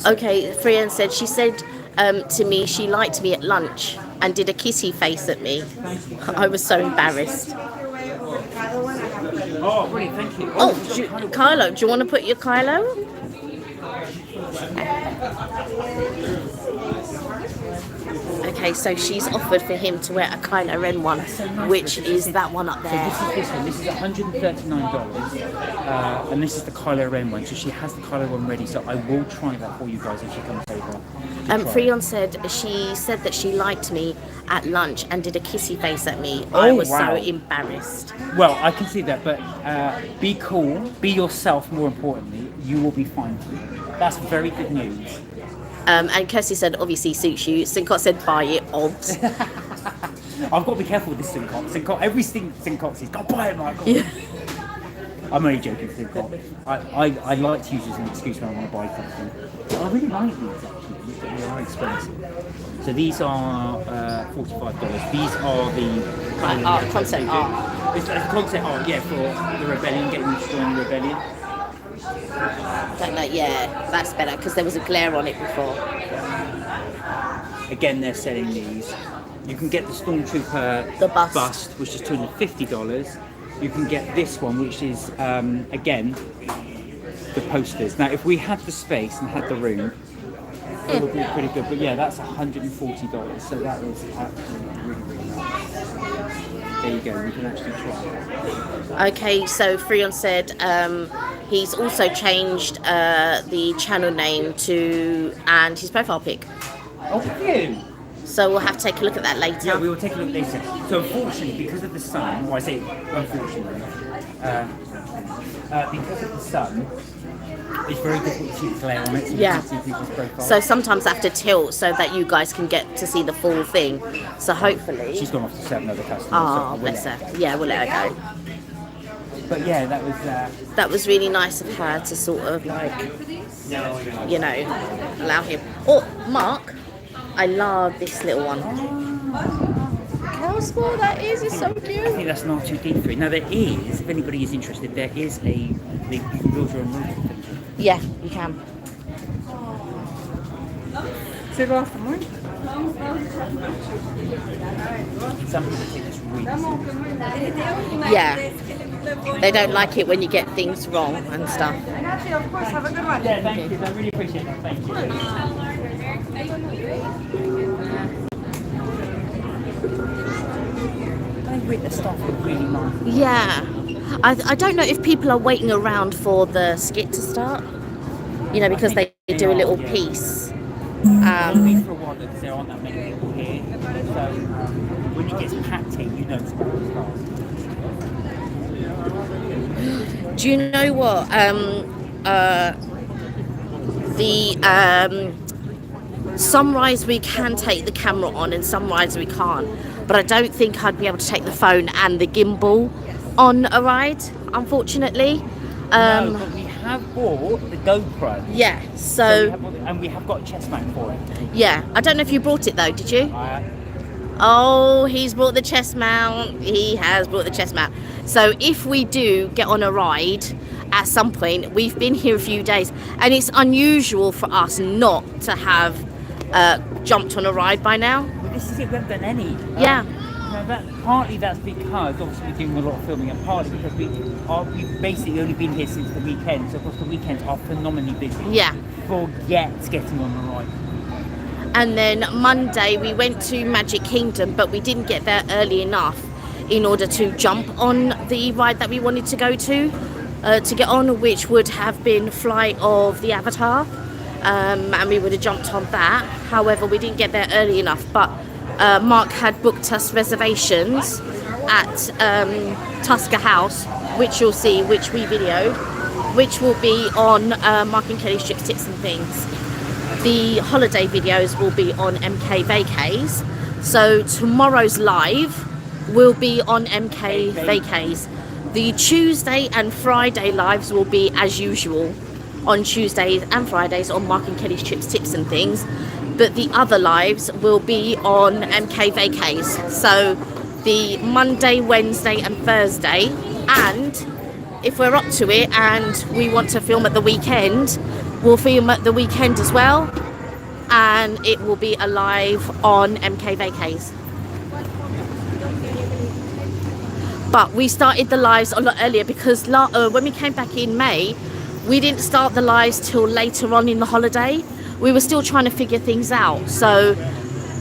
Okay, Freyan said, she said to me she liked me at lunch and did a kissy face at me. I was so embarrassed. Oh, brilliant, thank you. Oh, Kylo, do you want to put your Kylo? Okay, so she's offered for him to wear a Kylo Ren one, which is that one up there. This one. This is $139, and this is the Kylo Ren one. So she has the Kylo one ready. So I will try that for you guys if she comes over. Freon said she said that she liked me at lunch and did a kissy face at me. I was so embarrassed. Well, I can see that, but be cool, be yourself. More importantly, you will be fine. That's very good news. And Kirsty said, obviously suits you. Sincott said, buy it, odds. I've got to be careful with this Sincott. Every Sincott says, "Go buy it, Michael." Yeah. I'm only joking, Sincott. I like to use it as an excuse when I want to buy something. I really like these actually, but they are expensive. So these are $45. These are the Concept art. It's a concept art, yeah, for the rebellion, getting you to join the rebellion. Yeah, that's better because there was a glare on it before. Again, they're selling these. You can get the Stormtrooper The bust. which is $250. You can get this one, which is, again, the posters. Now, if we had the space and had the room, it will be pretty good. But yeah, that's $140. So that is actually really, really nice. There you go. You can actually try it. Okay, so Freon said he's also changed the channel name to and his profile pic. Oh, brilliant! So we'll have to take a look at that later. Yeah, we will take a look later. So unfortunately, because of the sun, well, I say unfortunately, because of the sun, it's very difficult to see the glare on it, so you Yeah. can see people's profiles. So sometimes I have to tilt so that you guys can get to see the full thing. So hopefully. She's gone off to 7 other customers. Oh, so bless her. Yeah, we'll let her go. But yeah, that was. That was really nice of her to sort of like, you know, allow him. Oh, Mark, I love this little one. Look how small that is. It's so I cute. think that's an R2D3. Now there is, if anybody is interested, there is you can build your own room. Yeah, you can. Sit after mine. Some people think it's really simple. Yeah. They don't like it when you get things wrong and stuff. Yeah, thank you. I really appreciate that. Thank you. I think the stuff is really nice. Yeah. I don't know if people are waiting around for the skit to start. You know, because they do a little piece. It'll be for a while because there aren't that many people here. So when it gets packed here, you know it's about to start. Do you know what? Sunrise we can take the camera on and sunrise we can't. But I don't think I'd be able to take the phone and the gimbal on a ride, unfortunately. No, but we have bought the GoPro. Yeah, And we have got a chest mount for it. yeah. I don't know if you brought it though, did you? I, Oh, he's brought the chest mount. He has brought the chest mount. So if we do get on a ride at some point, we've been here a few days, and it's unusual for us not to have jumped on a ride by now. Well, this is it, we haven't done any. Yeah. Partly that's because obviously we're doing a lot of filming, and partly because we've basically only been here since the weekend, so of course the weekends are phenomenally busy. Yeah. Forget getting on the ride. And then Monday we went to Magic Kingdom, but we didn't get there early enough in order to jump on the ride that we wanted to go to get on, which would have been Flight of the Avatar, and we would have jumped on that. However, we didn't get there early enough, but Mark had booked us reservations at Tusker House, which you'll see, which we videoed, which will be on Mark and Kelly's Trips, Tips and Things. The holiday videos will be on MK Vacays. So tomorrow's live will be on MK Vacays. The Tuesday and Friday lives will be as usual on Tuesdays and Fridays on Mark and Kelly's Trips, Tips and Things. But the other lives will be on MK Vacays. So the Monday, Wednesday and Thursday. And if we're up to it and we want to film at the weekend, we'll film at the weekend as well. And it will be alive on MK Vacays. But we started the lives a lot earlier because when we came back in May, we didn't start the lives till later on in the holiday. We were still trying to figure things out. So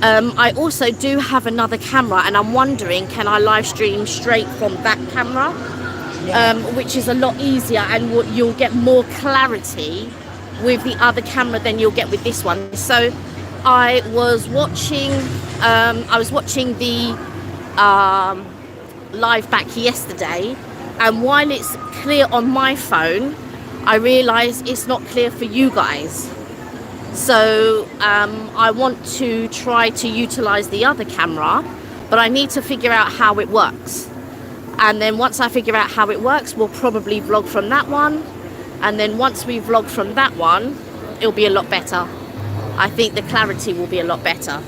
I also do have another camera, and I'm wondering, can I live stream straight from that camera? Which is a lot easier, and you'll get more clarity with the other camera than you'll get with this one. So I was watching the live back yesterday, and while it's clear on my phone, I realise it's not clear for you guys. So I want to try to utilise the other camera, but I need to figure out how it works. And then once I figure out how it works, we'll probably vlog from that one. And then once we vlog from that one, it'll be a lot better. I think the clarity will be a lot better.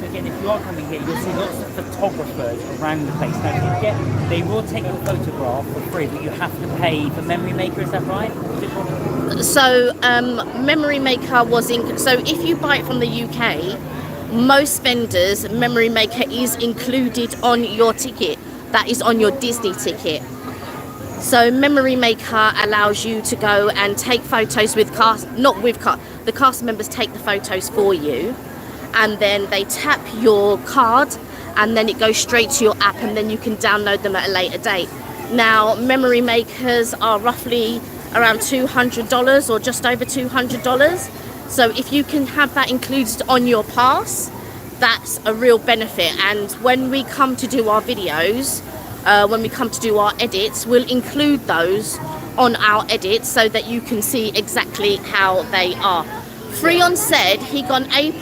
Again, if you are coming here, you'll see lots of photographers around the place. Now, they will take your photograph for free, but you have to pay for Memory Maker. Is that right? So Memory Maker so if you buy it from the UK, most vendors, Memory Maker is included on your ticket. That is on your Disney ticket. So Memory Maker allows you to go and take photos with the cast members take the photos for you, and then they tap your card, and then it goes straight to your app, and then you can download them at a later date. Now, memory makers are roughly around $200 or just over $200. So if you can have that included on your pass, that's a real benefit. And when we come to do our videos, when we come to do our edits, we'll include those on our edits so that you can see exactly how they are. Freon said he got an A+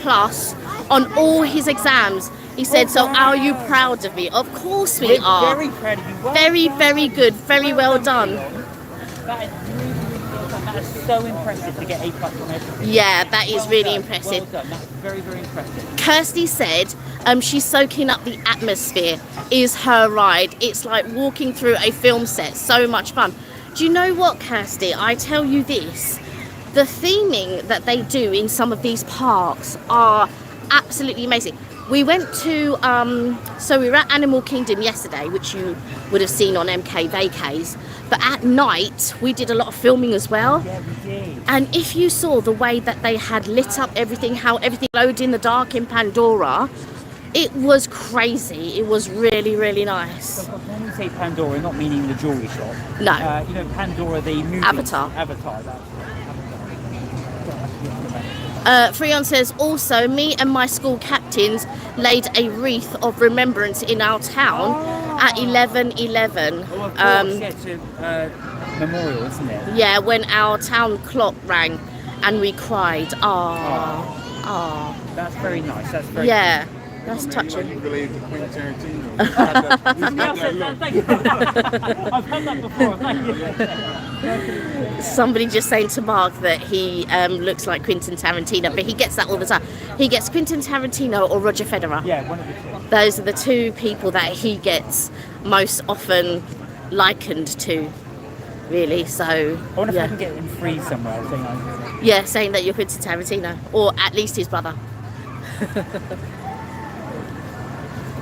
on all his exams. He said, so are you proud of me? Of course we are. Very proud of you. Well Very, done. very good. Very well done. That is really, really well done. That is so impressive to get A+ on everything. Yeah, that is really Well impressive. done. That's very, very impressive. Kirsty said she's soaking up the atmosphere is her ride. It's like walking through a film set. So much fun. Do you know what, Kirsty? I tell you this. The theming that they do in some of these parks are absolutely amazing. We went to, so we were at Animal Kingdom yesterday, which you would have seen on MK Vacays. But at night, we did a lot of filming as well. Yeah, we did. And if you saw the way that they had lit up everything, how everything glowed in the dark in Pandora, it was crazy. It was really, really nice. So when we say Pandora, not meaning the jewelry shop. No. You know, Pandora, the movie. Avatar. Avatar, that's it. Freon says, also, me and my school captains laid a wreath of remembrance in our town at 11:11. Oh, of course, yeah, to memorial, isn't it? Yeah, when our town clock rang and we cried. Ah. That's very nice. That's very Yeah, that's touching. You believe the Quentin Tarantino? Thank you. I've heard that before. Thank you. Somebody just saying to Mark that he looks like Quentin Tarantino, but he gets that all the time. He gets Quentin Tarantino or Roger Federer. Yeah, one of the two. Those are the two people that he gets most often likened to, really. So, I wonder if I yeah. can get him free somewhere. Yeah, saying that you're Quentin Tarantino, or at least his brother.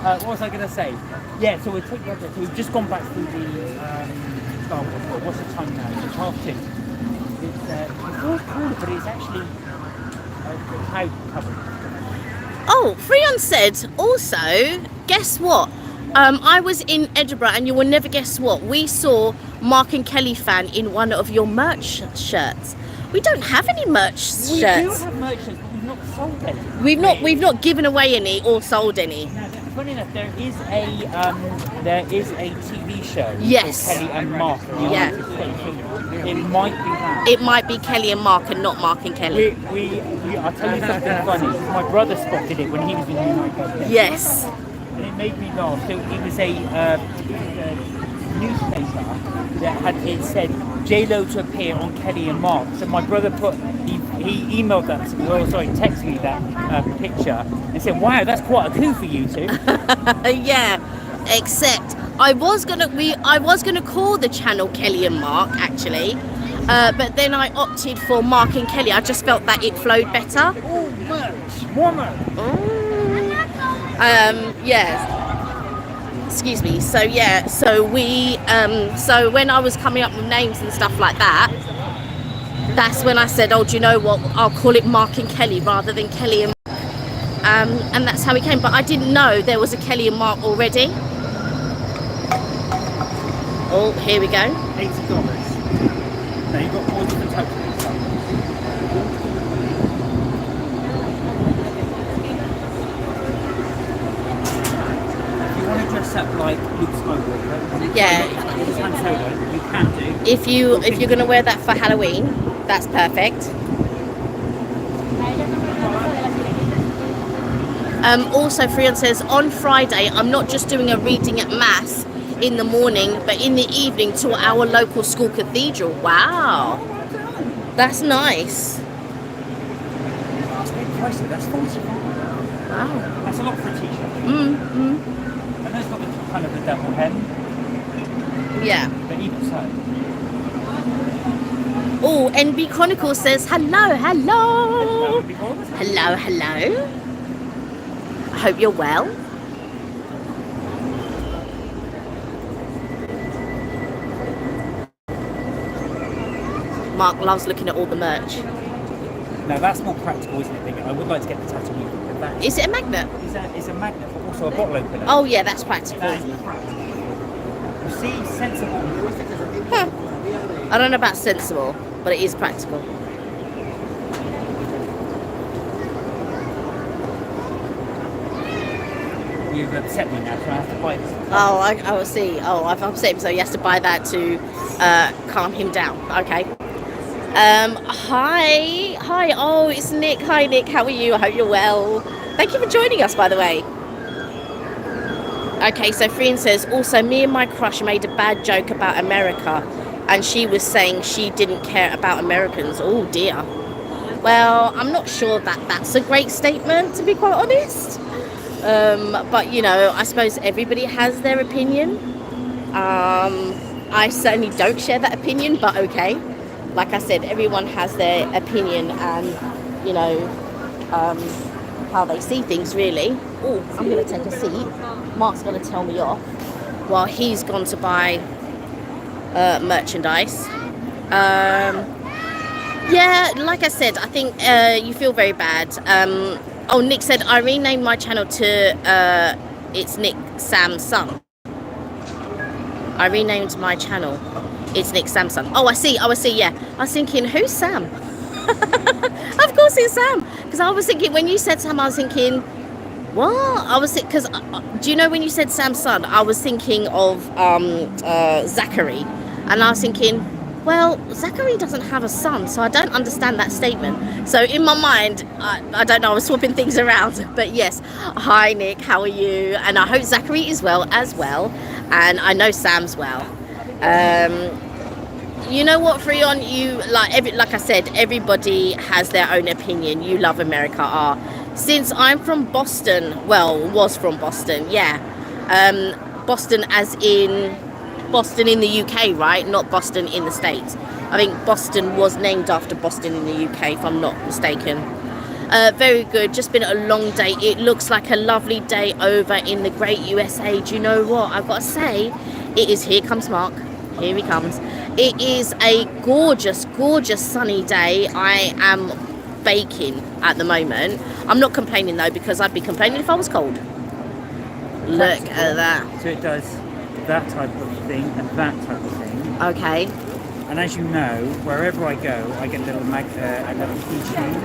What was I going to say? Yeah, so we've just gone back through the Star Wars. What's the time now? It's 12:30. It's before quarter, but it's actually cloud covered. Oh, Freon said also, guess what? I was in Edinburgh, and you will never guess what. We saw Mark and Kelly fan in one of your merch shirts. We don't have any merch shirts. We do have merchants, but we've not sold any. We've not given away any or sold any. Now, funny enough, there is a TV show Yes. called Kelly and Mark in the Yeah. United States. It might be that. It might be Kelly and Mark and not Mark and Kelly. I'll tell you something funny. My brother spotted it when he was in the United States. Yes. And it made me laugh. So it was a newspaper that it said J-Lo to appear on Kelly and Mark. So my brother he emailed that, texted me that picture and said, wow, that's quite a coup for you two. Yeah. Except I was gonna call the channel Kelly and Mark actually, but then I opted for Mark and Kelly. I just felt that it flowed better. Oh, merch. More merch. Yes. Excuse me. So yeah. So we. So when I was coming up with names and stuff like that, that's when I said, "Oh, do you know what? I'll call it Mark and Kelly rather than Kelly and Mark." And that's how it came. But I didn't know there was a Kelly and Mark already. Oh, here we go. $80. Now you've got 4 different types of this. If you want to dress up like Luke Skywalker, Yeah. as Han Solo, you can do. If you're gonna wear that for Halloween, that's perfect. Also, Freon says, on Friday, I'm not just doing a reading at Mass in the morning, but in the evening to our local school cathedral. Wow. That's nice. It's a bit pricey, that's $45. Wow. That's a lot for a t-shirt. Mm. And that's got the kind of the double hem, Yeah. but even so. Oh, NB Chronicles says, hello. Hello. I hope you're well. Mark loves looking at all the merch. Now that's more practical, isn't it? I would like to get the tattoo. But that Is it a magnet? it's a magnet, but also a bottle opener. Oh yeah, that's practical. That is practical. You see, sensible. Huh. I don't know about sensible, but it is practical. You've upset me now, so I have to buy this. Oh, I will see. Oh, I've upset him, so he has to buy that to calm him down. Okay. Hi. Oh, it's Nick. Hi, Nick. How are you? I hope you're well. Thank you for joining us, by the way. Okay, so Frian says, also, me and my crush made a bad joke about America, and she was saying she didn't care about Americans. Oh, dear. Well, I'm not sure that that's a great statement, to be quite honest. But, you know, I suppose everybody has their opinion. I certainly don't share that opinion, but okay. Like I said, everyone has their opinion and, you know, how they see things, really. Oh, I'm going to take a seat. Mark's going to tell me off while he's gone to buy merchandise. Yeah, like I said, I think you feel very bad. Oh, Nick said, I renamed my channel to It's Nick Sam's Son. I renamed my channel. It's Nick Sam's Son. Oh, I see, yeah. I was thinking, who's Sam? Of course it's Sam. Because I was thinking, when you said Sam, I was thinking, what? I was thinking, because do you know when you said Sam's son, I was thinking of Zachary. And I was thinking, well, Zachary doesn't have a son, so I don't understand that statement. So in my mind, I don't know, I was swapping things around. But yes, hi Nick, how are you? And I hope Zachary is well as well. And I know Sam's well. You know what, Freon, you like I said, everybody has their own opinion. You love America. Since I'm from Boston, well, was from Boston, yeah. Boston as in Boston in the UK, right? Not Boston in the States. I think Boston was named after Boston in the UK, if I'm not mistaken. Very good. Just been a long day. It looks like a lovely day over in the great USA. Do you know what? I've got to say, it is. Here comes Mark. Here he comes. It is a gorgeous, gorgeous sunny day. I am baking at the moment. I'm not complaining though, because I'd be complaining if I was cold. Look at that. So it does that type of thing and that type of thing. Okay. And as you know, wherever I go, I get a little keychain.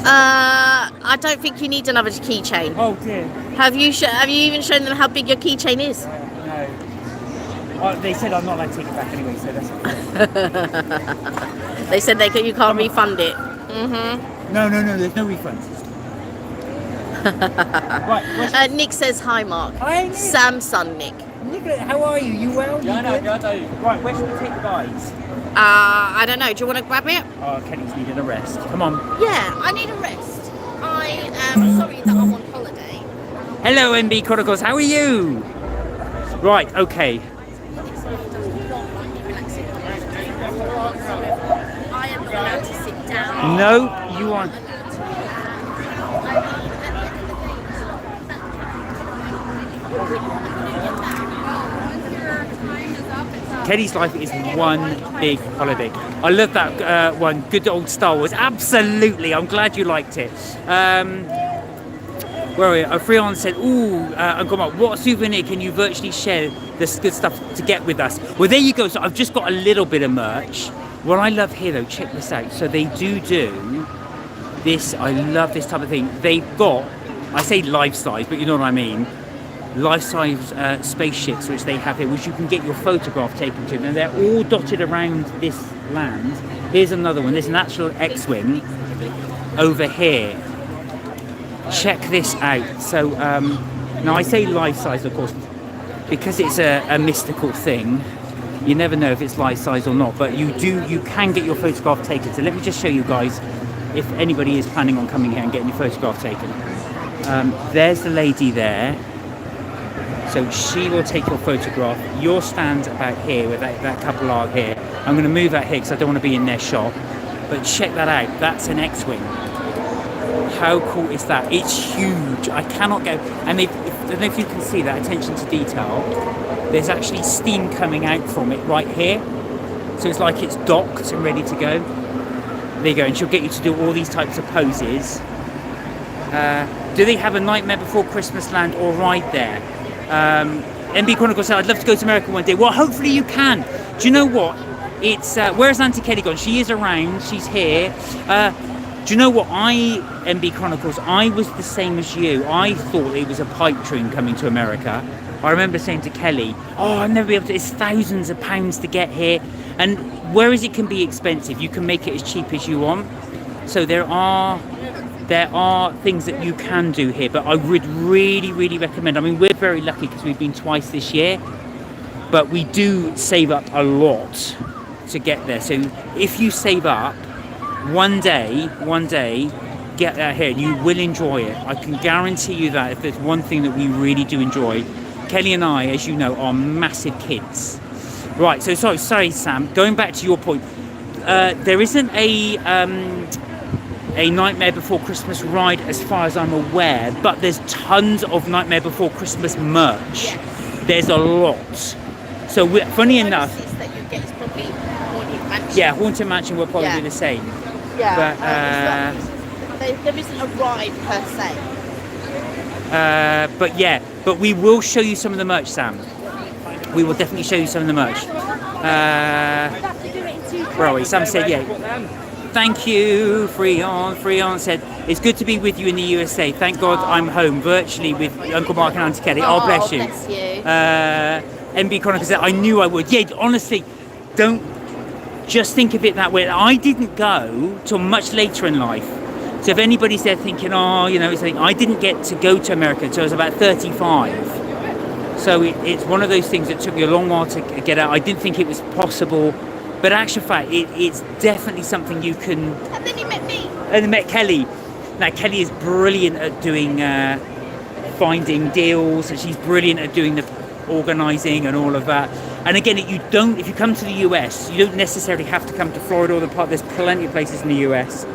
I don't think you need another keychain. Oh dear. Have you even shown them how big your keychain is? No. They said I'm not allowed to take it back anyway, so that's okay. They said you can't refund it. Mm-hmm. No, there's no refunds. Right, Nick says hi, Mark. Hi, Nick. Sam's son, Nick. Nick, how are you? You well? Yeah, I know. Right, where should we take the guys? I don't know. Do you want to grab it? Oh, Kenny's needed a rest. Come on. Yeah, I need a rest. I am sorry that I'm on holiday. Hello, MB Chronicles. How are you? Right, okay. I am not allowed to sit down. No, you aren't. Kenny's life is one big holiday. I love that one, good old Star Wars. Absolutely, I'm glad you liked it. Where are we? Freon said, what souvenir can you virtually share this good stuff to get with us? Well, there you go. So I've just got a little bit of merch. What I love here, though, check this out. So they do this. I love this type of thing. They've got, I say life-size, but you know what I mean, life-size spaceships, which they have here, which you can get your photograph taken to. And they're all dotted around this land. Here's another one. There's an actual X-Wing over here. Check this out. So now I say life-size, of course, because it's a mystical thing. You never know if it's life-size or not, but you can get your photograph taken. So let me just show you guys, if anybody is planning on coming here and getting your photograph taken. There's the lady there. So she will take your photograph. You'll stand about here where that couple are here. I'm going to move out here because I don't want to be in their shot. But check that out. That's an X-Wing. How cool is that? It's huge. I cannot go. And I don't know if you can see that attention to detail. There's actually steam coming out from it right here. So it's like it's docked and ready to go. There you go, and she'll get you to do all these types of poses. Do they have a Nightmare Before Christmas land or ride there? MB Chronicles said, I'd love to go to America one day. Well, hopefully you can. Do you know what? It's where's Auntie Kelly gone? She is around. She's here. Do you know what? MB Chronicles, I was the same as you. I thought it was a pipe dream coming to America. I remember saying to Kelly, oh, I'll never be able to, it's thousands of pounds to get here. And whereas it can be expensive, you can make it as cheap as you want. So there are things that you can do here, but I would really, really recommend. I mean, we're very lucky because we've been twice this year, but we do save up a lot to get there. So if you save up, one day, get out here and you will enjoy it. I can guarantee you that. If there's one thing that we really do enjoy, Kelly and I, as you know, are massive kids. Right, so sorry Sam, going back to your point, there isn't a Nightmare Before Christmas ride as far as I'm aware, but there's tons of Nightmare Before Christmas merch. Yes. There's a lot. So funny enough, that you get is probably Haunted Mansion. yeah, Haunted Mansion will probably be the same. Yeah, there isn't a ride per se. But we will show you some of the merch, Sam. We will definitely show you some of the merch. Where are we? Sam said, yeah. Thank you, Freon. Freon said, it's good to be with you in the USA. Thank God I'm home virtually with Uncle Mark and Auntie Kelly. Oh, bless you. Bless you. MB Chronicles said, I knew I would. Yeah, honestly, don't just think of it that way. I didn't go till much later in life. So if anybody's there thinking, oh, you know, I didn't get to go to America until I was about 35. So it's one of those things that took me a long while to get out. I didn't think it was possible. But actual fact, it's definitely something you can... And then you met me. And I met Kelly. Now, Kelly is brilliant at doing finding deals, and she's brilliant at doing the organising and all of that. And again, if you come to the US, you don't necessarily have to come to Florida or the park. There's plenty of places in the US.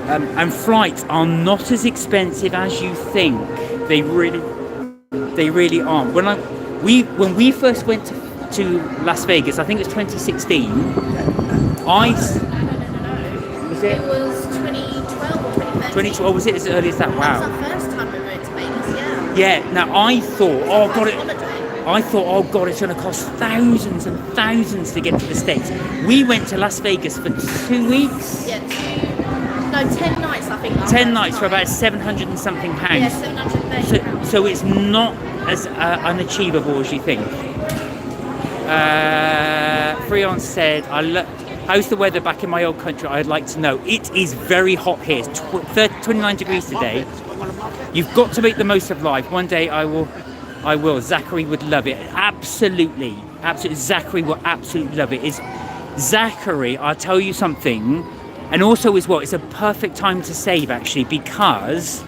And flights are not as expensive as you think. They really aren't. When we first went to Las Vegas, I think it was 2016. It was 2012 or 2013. 2012, was it as early as that? Wow. That was our first time we went to Vegas, yeah. Yeah, now I thought, oh god, it's going to cost thousands and thousands to get to the States. We went to Las Vegas for 2 weeks. Yeah, 10 nights, I think. 10 nights for about 700 and something pounds. Yeah, 730. So it's not as unachievable as you think. Freon said, how's the weather back in my old country? I'd like to know. It is very hot here. It's 29 degrees today. You've got to make the most of life. One day I will. Zachary would love it. Absolutely. Zachary will absolutely love it. Zachary, I'll tell you something. And also it's a perfect time to save actually, because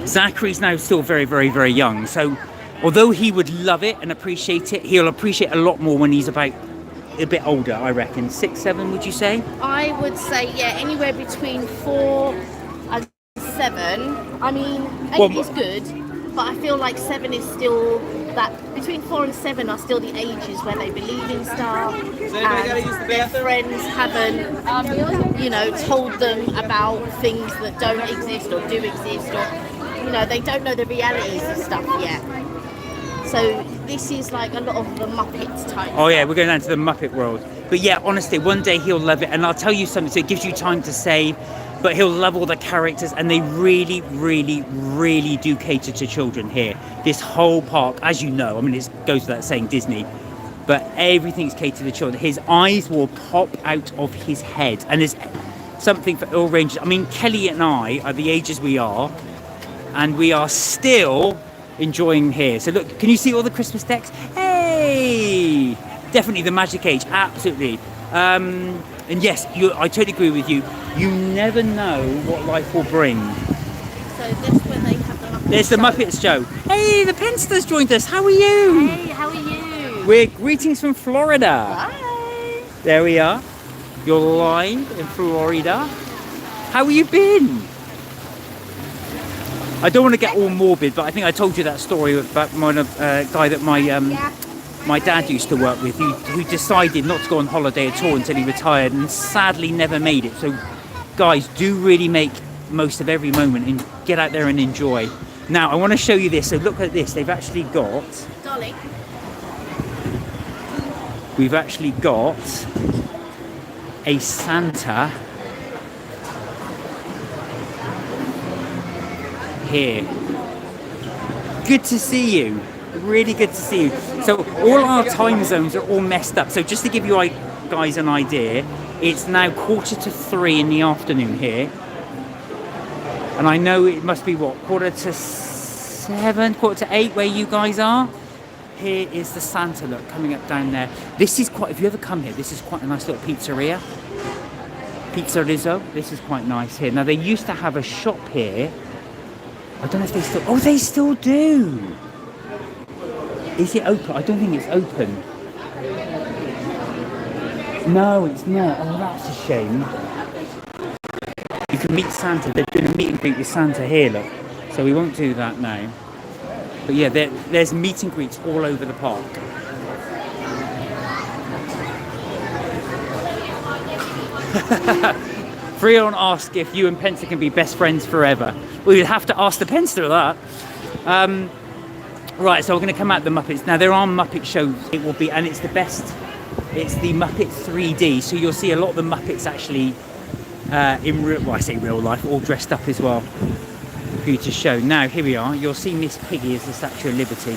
Zachary's now still very, very, very young. So although he would love it and appreciate it, he'll appreciate a lot more when he's about a bit older, I reckon. 6, 7, would you say? I would say, yeah, anywhere between 4 and 7. I mean, 8 is good, but I feel like 7 is still that. Between 4 and 7 are still the ages where they believe in stuff, and their friends haven't, told them about things that don't exist or do exist, or they don't know the realities of stuff yet. So this is like a lot of the Muppets type. Oh yeah, we're going down to the Muppet world. But yeah, honestly, one day he'll love it. And I'll tell you something, so it gives you time to save, but he'll love all the characters, and they really, really, really do cater to children here. This whole park, as you know, I mean, it goes without saying Disney, but everything's catered to children. His eyes will pop out of his head, and there's something for all ranges. I mean, Kelly and I are the ages we are, and we are still enjoying here. So look, can you see all the Christmas decks? Hey, definitely the magic age, absolutely. And yes, I totally agree with you. You never know what life will bring. So that's where they have the Muppets. There's the Muppets show. Hey, the Pensters joined us. How are you? Hey, how are you? We're greetings from Florida. Hi. There we are. You're live in Florida. How have you been? I don't want to get all morbid, but I think I told you that story about my guy that my my dad used to work with, who decided not to go on holiday at all until he retired, and sadly never made it. So guys, do really make most of every moment and get out there and enjoy. Now I want to show you this. So look at this. They've actually got, Dolly. we've actually got a Santa here. Good to see you. Really good to see you. So all our time zones are all messed up. So just to give you guys an idea, it's now 2:45 in the afternoon here. And I know it must be what, 7:45, 7:45 where you guys are? Here is the Santa, look, coming up down there. This is quite, if you ever come here, this is quite a nice little pizzeria. Pizza Rizzo. This is quite nice here. Now they used to have a shop here. I don't know if they still, oh they still do. Is it open? I don't think it's open. No, it's not. Oh, that's a shame. You can meet Santa. They're doing a meet and greet with Santa here, look. So we won't do that now. But yeah, there's meet and greets all over the park. Freon asked if you and Pencil can be best friends forever. Well, you'd have to ask the Pencil that. Right, so we're going to come out the Muppets. Now, there are Muppet shows. It will be, and it's the best. It's the Muppets 3D. So you'll see a lot of the Muppets actually in real, well, I say real life, all dressed up as well for you to show. Now, here we are. You'll see Miss Piggy as the Statue of Liberty,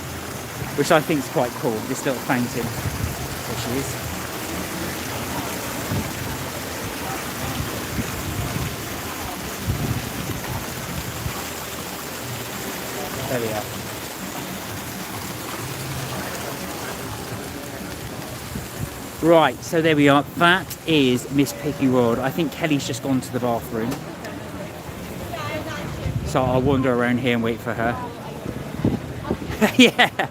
which I think is quite cool. This little fountain. There she is. There we are. Right, so there we are. That is Miss Piggy World. I think Kelly's just gone to the bathroom. So I'll wander around here and wait for her. Yeah.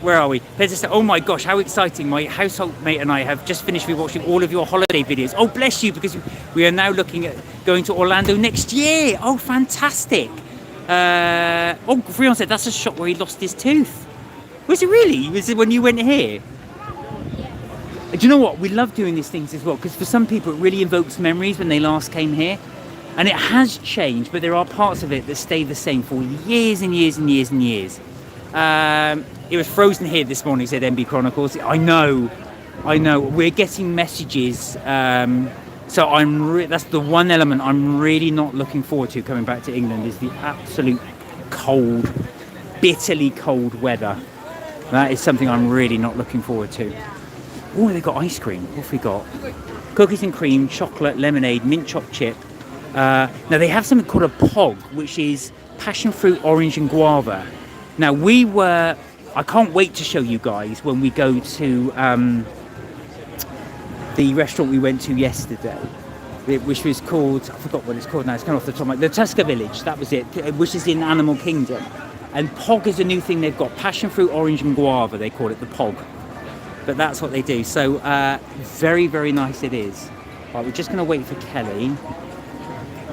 Where are we? Oh my gosh, how exciting. My household mate and I have just finished watching all of your holiday videos. Oh, bless you, because we are now looking at going to Orlando next year. Oh, fantastic. Oh, Freon said that's a shot where he lost his tooth. Was it really? Was it when you went here? Do you know what? We love doing these things as well, because for some people it really invokes memories when they last came here. And it has changed, but there are parts of it that stay the same for years and years and years and years. It was frozen here this morning, said MB Chronicles. I know. We're getting messages. So that's the one element I'm really not looking forward to coming back to England, is the absolute cold, bitterly cold weather. That is something I'm really not looking forward to. Oh, they've got ice cream. What have we got? Cookies and cream, chocolate, lemonade, mint chopped chip. Now they have something called a POG, which is passion fruit, orange and guava. Now I can't wait to show you guys when we go to the restaurant we went to yesterday, which was called, I forgot what it's called now, it's kind of off the top of my, the Tusker Village, that was it, which is in Animal Kingdom. And POG is a new thing they've got, passion fruit, orange and guava, they call it the POG. But that's what they do, so very, very nice it is. Right, we're just going to wait for Kelly,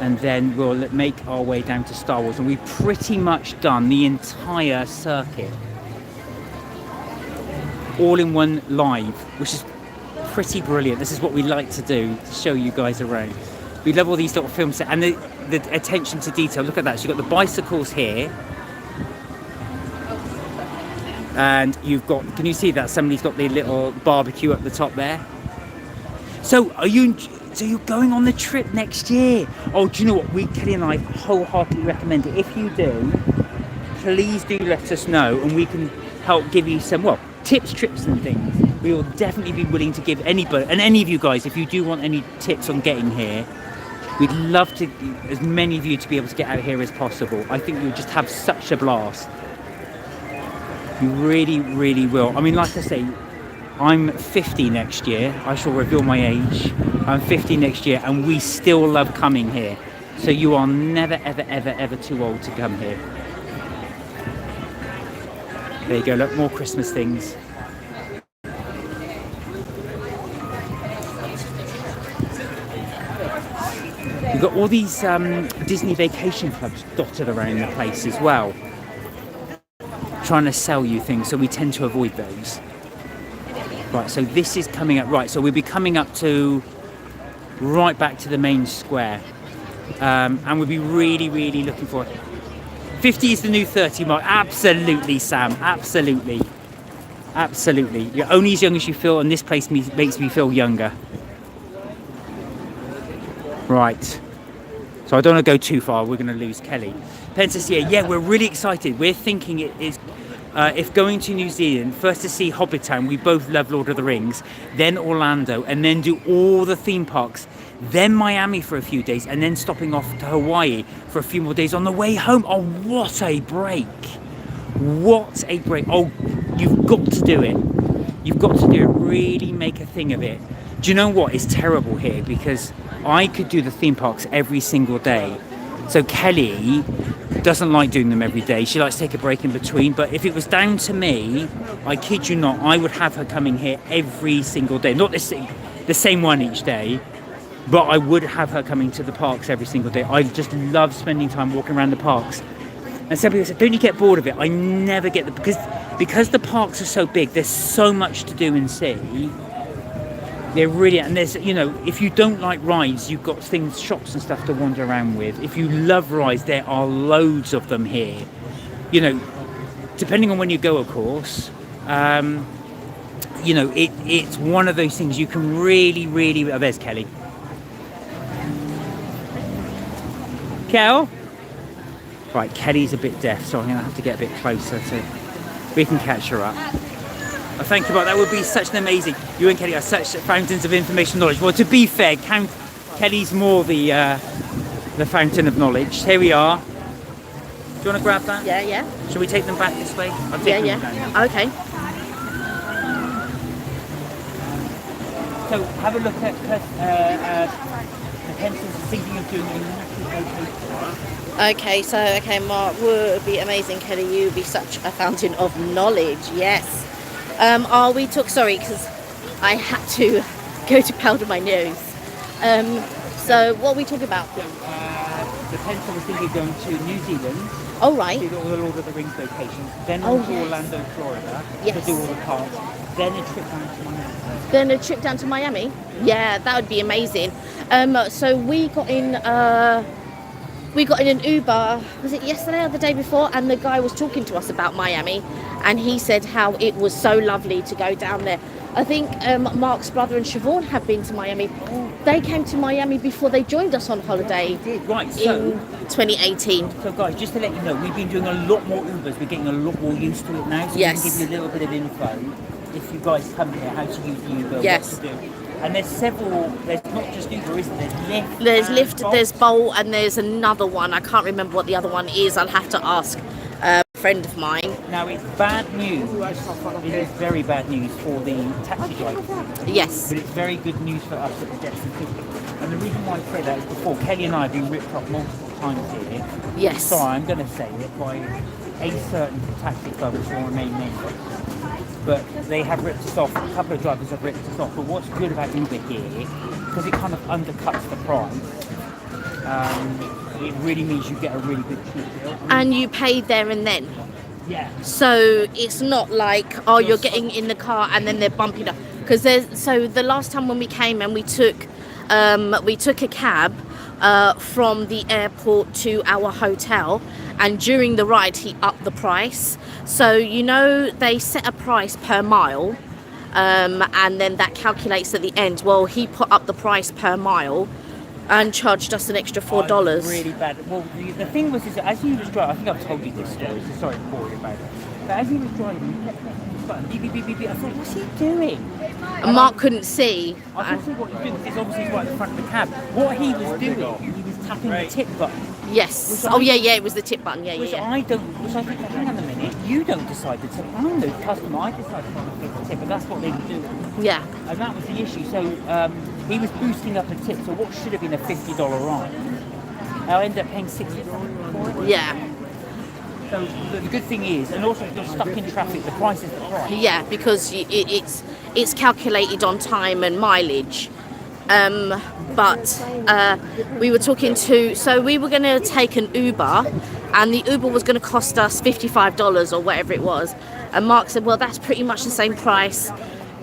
and then we'll make our way down to Star Wars, and we've pretty much done the entire circuit. All in one live, which is pretty brilliant. This is what we like to do, to show you guys around. We love all these little film sets and the attention to detail. Look at that. So you've got the bicycles here, and you've got, can you see that somebody's got the little barbecue at the top there? So you're going on the trip next year? Oh, do you know what? Kelly and I wholeheartedly recommend it. If you do, please do let us know, and we can help give you some, well, tips, trips and things. We will definitely be willing to give anybody, and any of you guys, if you do want any tips on getting here, we'd love to, as many of you, to be able to get out here as possible. I think you'll just have such a blast. You really, really will. I mean, like I say, I'm 50 next year. I shall reveal my age. I'm 50 next year, and we still love coming here. So you are never, ever, ever, ever too old to come here. There you go, look, more Christmas things. You've got all these Disney vacation clubs dotted around the place as well. trying to sell you things, so we tend to avoid those. Right, so this is coming up. Right, so we'll be coming up to right back to the main square, and we'll be really, really looking for it. 50 is the new 30 mark. Absolutely, Sam. Absolutely. Absolutely. You're only as young as you feel, and this place makes me feel younger. Right. So I don't want to go too far. We're going to lose Kelly. Pensacola, yeah, we're really excited. We're thinking it is, if going to New Zealand, first to see Hobbitown, we both love Lord of the Rings, then Orlando, and then do all the theme parks, then Miami for a few days, and then stopping off to Hawaii for a few more days on the way home. Oh, what a break. What a break. Oh, you've got to do it. You've got to do it. Really make a thing of it. Do you know what? It's terrible here because I could do the theme parks every single day. So Kelly doesn't like doing them every day. She likes to take a break in between. But if it was down to me, I kid you not, I would have her coming here every single day. Not the same one each day, but I would have her coming to the parks every single day. I just love spending time walking around the parks. And some people say, don't you get bored of it? I never get because the parks are so big, there's so much to do and see. They're really, and there's, you know, if you don't like rides, you've got things, shops and stuff to wander around with. If you love rides, there are loads of them here. You know, depending on when you go, of course. You know, it's one of those things you can really, oh, there's Kelly. Kel? Right, Kelly's a bit deaf, so I'm going to have to get a bit closer so we can catch her up. Oh, thank you, Mark. That would be such an amazing... You and Kelly are such fountains of information knowledge. Well, to be fair, Kelly's more the fountain of knowledge. Here we are. Do you want to grab that? Yeah, yeah. Shall we take them back this way? I'll take Yeah, them yeah. down. Okay. So, have a look at the pencils thinking of doing a natural Okay, Mark, would be amazing, Kelly. You would be such a fountain of knowledge. Yes. Sorry, because I had to go to powder my nose. So what are we talking about? So, the pencil was thinking of going to New Zealand. Oh, right. To do all the Lord of the Rings locations. Then Oh, to yes. Orlando, Florida. Yes. To do all the parks. Then a trip down to Miami. Then a trip down to Miami? Yeah, that would be amazing. So we got in an Uber, was it yesterday or the day before? And the guy was talking to us about Miami, and he said how it was so lovely to go down there. I think Mark's brother and Siobhan have been to Miami. They came to Miami before they joined us on holiday Right, so... in 2018. So guys, just to let you know, we've been doing a lot more Ubers. We're getting a lot more used to it now. So Yes. we can give you a little bit of info if you guys come here, how to use the Uber, Yes. what to do. And there's not just Uber, isn't there? There's Lyft, Bolt. there's Bolt, and there's another one. I can't remember what the other one is. I'll have to ask a friend of mine. Now it's bad news. It is very bad news for the taxi drivers. Yes. But it's very good news for us at the Jets and Cooking. And the reason why I say that is before, Kelly and I have been ripped off multiple times here. Yes. Sorry, I'm going to say it by a certain taxi club which will remain nameless. But they have ripped us off. A couple of drivers have ripped us off. But what's good about Uber here, because it kind of undercuts the price, it really means you get a really good cheap deal. And you pay there and then. Yeah. So it's not like, oh, you're getting in the car and then they're bumping up. Because so the last time when we came and we took a cab from the airport to our hotel, and during the ride he upped the price. So you know they set a price per mile, and then that calculates at the end. Well, he put up the price per mile and charged us an extra $4. Really bad. Well, the thing was, is that as he was driving, I think I've told you this story, so sorry to bore you about it. But as he was driving, he kept pressing his button, beep, beep, beep, beep, beep. I thought, what's he doing? And Mark couldn't see. I couldn't see what he was doing, because obviously he's right at the front of the cab. What he was doing, he was tapping the tip button. Yes. Which Oh yeah, it was the tip button. Yeah, Which yeah. I think, hang on a minute, you don't decide the tip. I'm the customer, I decide to give the tip, but that's what they were doing. Yeah. And that was the issue. So he was boosting up a tip, so what should have been a $50 ride, I ended up paying $60 for it. Yeah. So the good thing is, and also if you're stuck in traffic, the price is the price. Yeah, because it's calculated on time and mileage. But we were talking to, so we were going to take an Uber, and the Uber was going to cost us $55 or whatever it was. And Mark said, well, that's pretty much the same price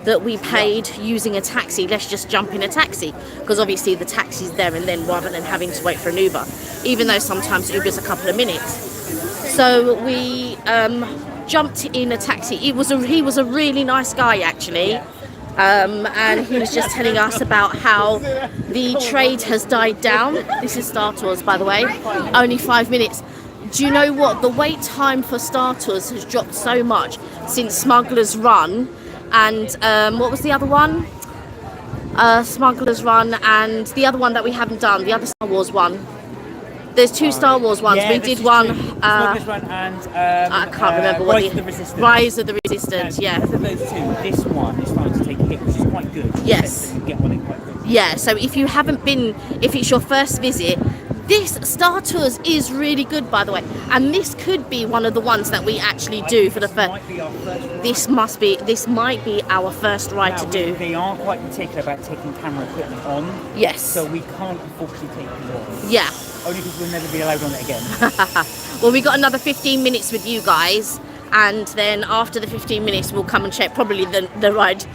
that we paid using a taxi. Let's just jump in a taxi, because obviously the taxi's there and then, rather than having to wait for an Uber, even though sometimes Uber's a couple of minutes. So we jumped in a taxi. He was a really nice guy, actually. And he was just telling us about how the trade has died down. This is Star Tours, by the way, only 5 minutes. Do you know what? The wait time for Star Tours has dropped so much since Smuggler's Run, and what was the other one? Smuggler's Run, and the other one that we haven't done, the other Star Wars one. There's two Star Wars ones. Yeah, we did one. Smuggler's Run and I can't remember what Rise of the Resistance. Rise of the Resistance. Yeah. Both of those two, this one is starting to take a hit, which is quite good. Yes. You get on it quite good. Yeah. So if you haven't been, if it's your first visit, this Star Tours is really good, by the way. And this could be one of the ones that we actually do for the first. Might be our first. This might be our first ride to do. They are quite particular about taking camera equipment on. Yes. So we can't unfortunately take it off. Yeah. Only because we'll never be allowed on it again. Well, we got another 15 minutes with you guys, and then after the 15 minutes we'll come and check. Probably the ride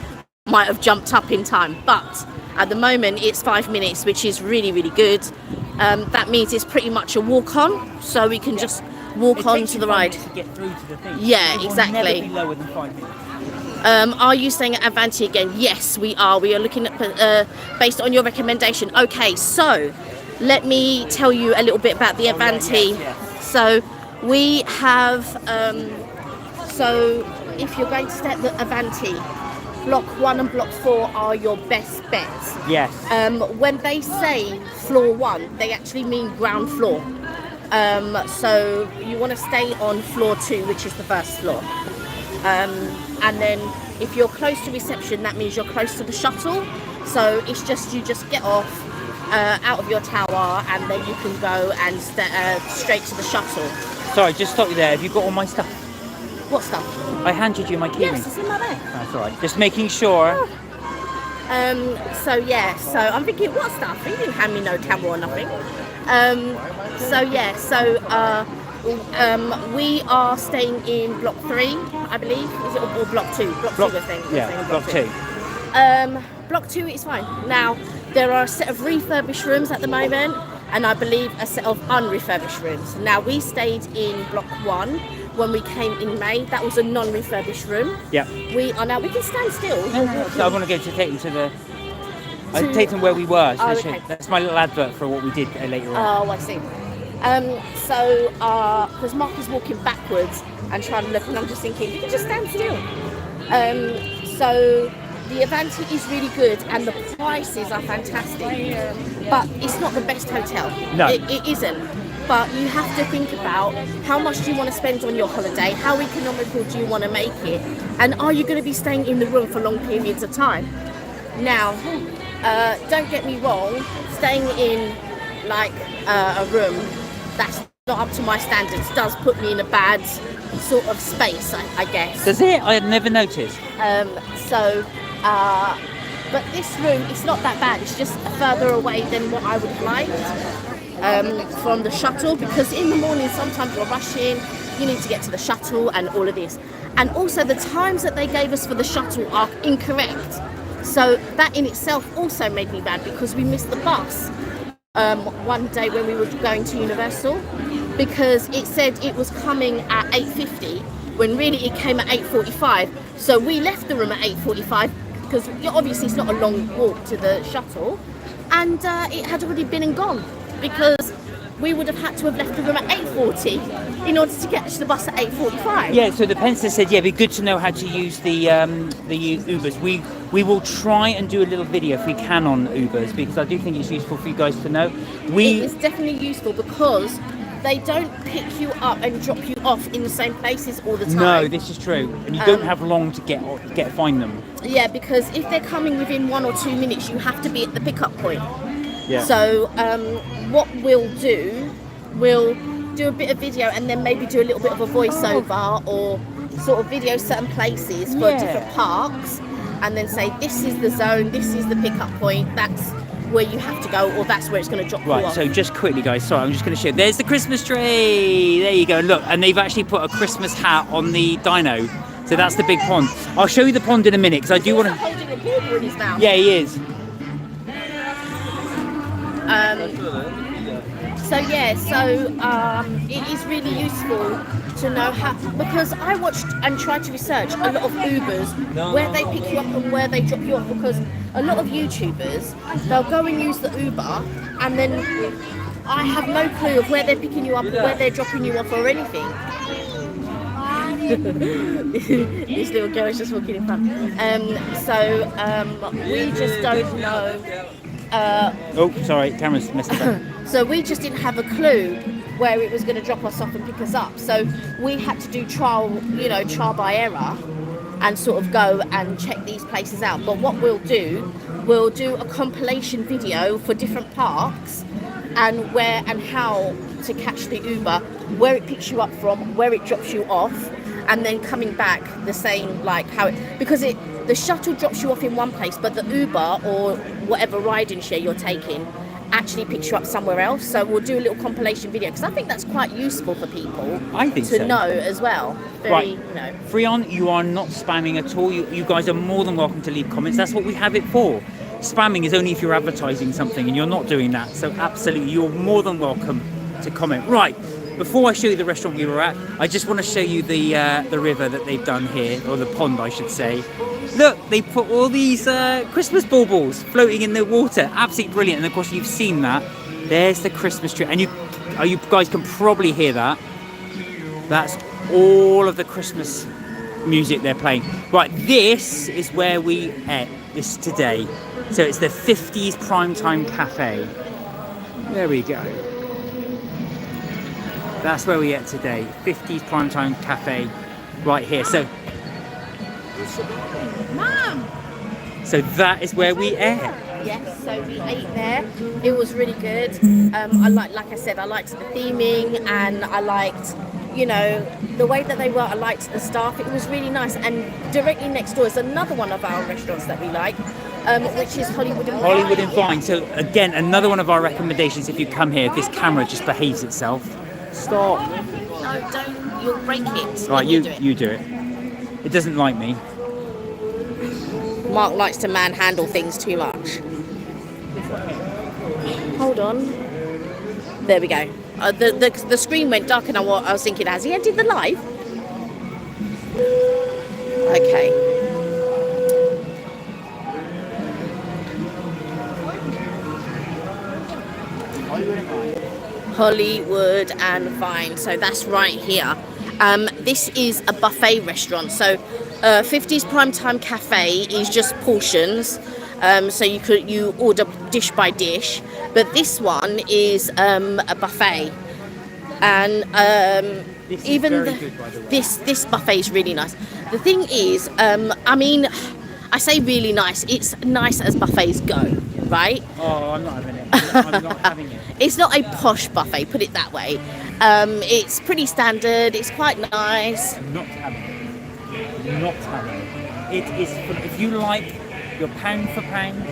might have jumped up in time, but at the moment it's 5 minutes, which is really, really good. That means it's pretty much a walk on, so we can just walk on to the ride. To get through to the thing. Yeah, It will exactly. never be lower than 5 minutes. Are you staying at Avanti again? Yes, we are. We are looking at based on your recommendation. Okay, so let me tell you a little bit about the Avanti. yes. So we have, so if you're going to stay at the Avanti, Block 1 and Block 4 are your best bets. Yes. When they say floor 1, they actually mean ground floor. So you want to stay on floor 2, which is the first floor. And then if you're close to reception, that means you're close to the shuttle. So it's just, you just get off out of your tower, and then you can go and straight to the shuttle. Sorry, just stop you there. Have you got all my stuff? What stuff? I handed you my keyring. Yes, it's in my bag. That's all right. Just making sure. So yeah, so I'm thinking, what stuff? You didn't hand me no camera or nothing. We are staying in Block 3, I believe. Is it or Block 2? Block 2, I think. Yeah, Block 2. Block 2 is fine. Now, there are a set of refurbished rooms at the moment, and I believe a set of unrefurbished rooms. Now, we stayed in Block 1 when we came in May. That was a non-refurbished room. Yeah. We can stand still. So I want to go to take them to the. I take them where we were. So Oh, they should- okay. That's my little advert for what we did later on. Oh, I see. Because Mark is walking backwards and trying to look, and I'm just thinking, you can just stand still. So the Avanti is really good, and the prices are fantastic. But it's not the best hotel. No. It isn't. But you have to think about how much do you want to spend on your holiday, how economical do you want to make it, and are you going to be staying in the room for long periods of time? Now, don't get me wrong, staying in like a room that's not up to my standards does put me in a bad sort of space, I guess. Does it? I had never noticed. But this room, it's not that bad. It's just further away than what I would have liked from the shuttle, because in the morning sometimes you're rushing, you need to get to the shuttle and all of this. And also the times that they gave us for the shuttle are incorrect. So that in itself also made me bad, because we missed the bus one day when we were going to Universal, because it said it was coming at 8:50 when really it came at 8:45. So we left the room at 8:45 because obviously it's not a long walk to the shuttle, and it had already been and gone, because we would have had to have left the room at 8:40 in order to get to the bus at 8:45. Yeah, so the pencil said, yeah, it'd be good to know how to use the Ubers. We will try and do a little video if we can on Ubers, because I do think it's useful for you guys to know. It is definitely useful, because they don't pick you up and drop you off in the same places all the time. No, this is true, and you don't have long to find them. Yeah, because if they're coming within 1 or 2 minutes, you have to be at the pickup point. Yeah. So what we'll do a bit of video, and then maybe do a little bit of a voiceover, or sort of video certain places for different parks, and then say, this is the zone, this is the pickup point, that's where you have to go, or that's where it's going to drop you Right, off. so just quickly, guys, sorry, I'm just going to show. There's the Christmas tree. There you go. Look, and they've actually put a Christmas hat on the dino. So that's the big pond. I'll show you the pond in a minute because I do want to. Holding a bauble in his mouth. Yeah, he is. It is really useful to know how, because I watched and tried to research a lot of Ubers, where they pick you up and where they drop you off, because a lot of YouTubers, they'll go and use the Uber, and then I have no clue of where they're picking you up or where they're dropping you off or anything. This little girl is just walking in front. We just don't know. Oh, sorry, camera's messed up. So we just didn't have a clue where it was going to drop us off and pick us up. So we had to do trial by error, and sort of go and check these places out. But what we'll do a compilation video for different parks and where and how to catch the Uber, where it picks you up from, where it drops you off, and then coming back the same, like how it, because the shuttle drops you off in one place, but the Uber or whatever riding share you're taking actually picks you up somewhere else. So we'll do a little compilation video, because I think that's quite useful for people to know as well. Very, right. Freon, you are not spamming at all. You guys are more than welcome to leave comments. That's what we have it for. Spamming is only if you're advertising something, and you're not doing that. So absolutely, you're more than welcome to comment. Right. Before I show you the restaurant we were at, I just want to show you the river that they've done here, or the pond, I should say. Look, they put all these Christmas baubles floating in the water. Absolutely brilliant. And of course, you've seen that. There's the Christmas tree, and you guys can probably hear that. That's all of the Christmas music they're playing. Right, this is where we ate this today. So it's the 50s Primetime Cafe. There we go. That's where we ate today. 50s Primetime Cafe, right here. So, Mom! So that is where we ate. Yes, so we ate there. It was really good. Like I said, I liked the theming, and I liked, the way that they were. I liked the staff. It was really nice. And directly next door is another one of our restaurants that we like, which is Hollywood and Vine. Hollywood and Vine. So again, another one of our recommendations. If you come here, if this camera just behaves itself. Stop. No, don't. You'll break it. Right, you do it. It doesn't like me. Mark likes to manhandle things too much. Hold on. There we go. The screen went dark, and I was thinking, has he ended the live? Okay. Hollywood and Vine. So that's right here. This is a buffet restaurant. So 50s Primetime Cafe is just portions. So you order dish by dish, but this one is a buffet. And This is even very good, by the way. this buffet is really nice. The thing is, I say really nice. It's nice as buffets go, right? Oh, I'm not having it. I'm not having it. It's not a posh buffet, put it that way. It's pretty standard. It's quite nice. Not having it. Not having it. It is. If you like your pound for pound.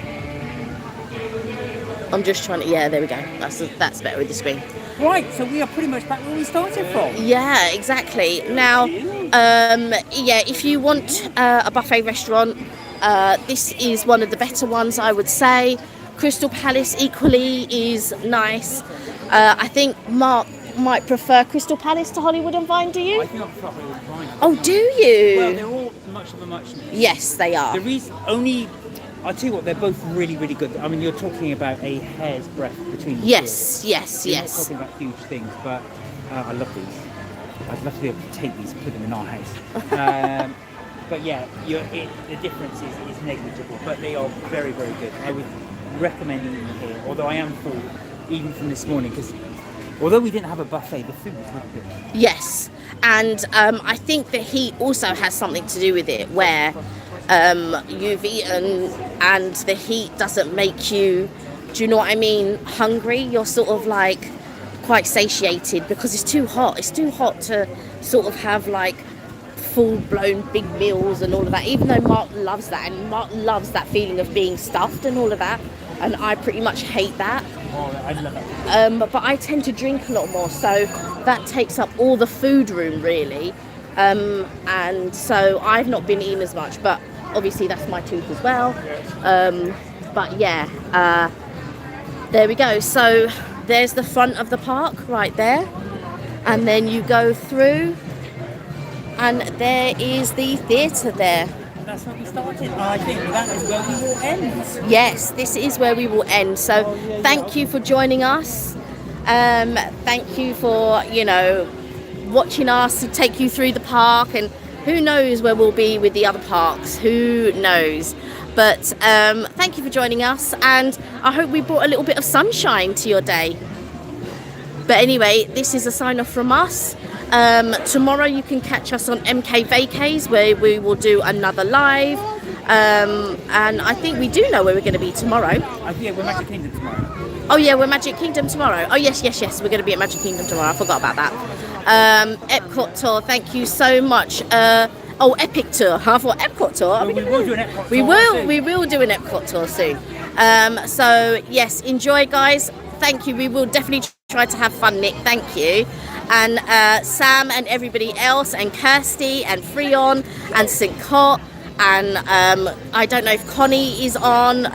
I'm just trying to. Yeah, there we go. That's better with the screen. Right. So we are pretty much back where we started from. Yeah, exactly. Now, if you want a buffet restaurant, this is one of the better ones, I would say. Crystal Palace equally is nice. I think Mark might prefer Crystal Palace to Hollywood and Vine, do you? I think I prefer Hollywood and Vine. Oh, do you? Well, they're all much of a muchness. Yes, they are. There is only. I'll tell you what, they're both really, really good. I mean, you're talking about a hair's breadth between the Yes, two. yes, You're yes. not talking about huge things, but I love these. I'd love to be able to take these and put them in our house. But yeah, the difference is negligible, but they are very, very good. I would recommend eating here, although I am full, even from this morning, because although we didn't have a buffet, the food was really good. Yes, and I think the heat also has something to do with it, where you've eaten and the heat doesn't make you, do you know what I mean, hungry. You're sort of like quite satiated because it's too hot. It's too hot to sort of have like full-blown big meals and all of that, even though Mark loves that, and Mark loves that feeling of being stuffed and all of that. and I pretty much hate that. Oh, I love it. But I tend to drink a lot more, so that takes up all the food room really. And so I've not been eating as much, but obviously that's my tooth as well. But yeah, there we go. So there's the front of the park right there, and then you go through, and there is the theatre there. That's where we started. I think that is where we will end. Yes, this is where we will end. So thank you for joining us. Thank you for, you know, watching us to take you through the park, and who knows where we'll be with the other parks, who knows. But thank you for joining us, and I hope we brought a little bit of sunshine to your day. But anyway, this is a sign off from us. Tomorrow you can catch us on MK Vacays, where we will do another live. And I think we do know where we're going to be tomorrow. Yeah, we're Magic Kingdom tomorrow. Oh yeah, we're Magic Kingdom tomorrow. Oh yes, we're going to be at Magic Kingdom tomorrow. I forgot about that. Epcot tour, thank you so much. Oh, Epic tour. I thought Epcot tour. Well, we will do an Epcot tour. We will do an Epcot tour soon. So yes, enjoy, guys. Thank you. We will definitely try to have fun, Nick. Thank you. And Sam and everybody else, and Kirsty and Freon and St. Cot. And I don't know if Connie is on.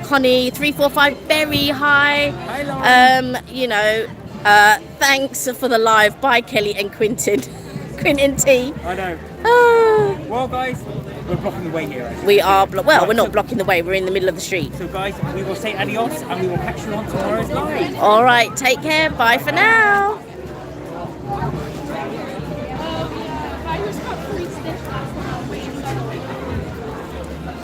Connie 345, very high. Hi, Lauren. You know, thanks for the live. Bye, Kelly and Quintin. Quintin T. I know. Ah. Well, guys, we're blocking the way here. Actually. We are, well, we're not blocking the way. We're in the middle of the street. So, guys, we will say adios, and we will catch you on tomorrow's live. All right, take care. Bye for now.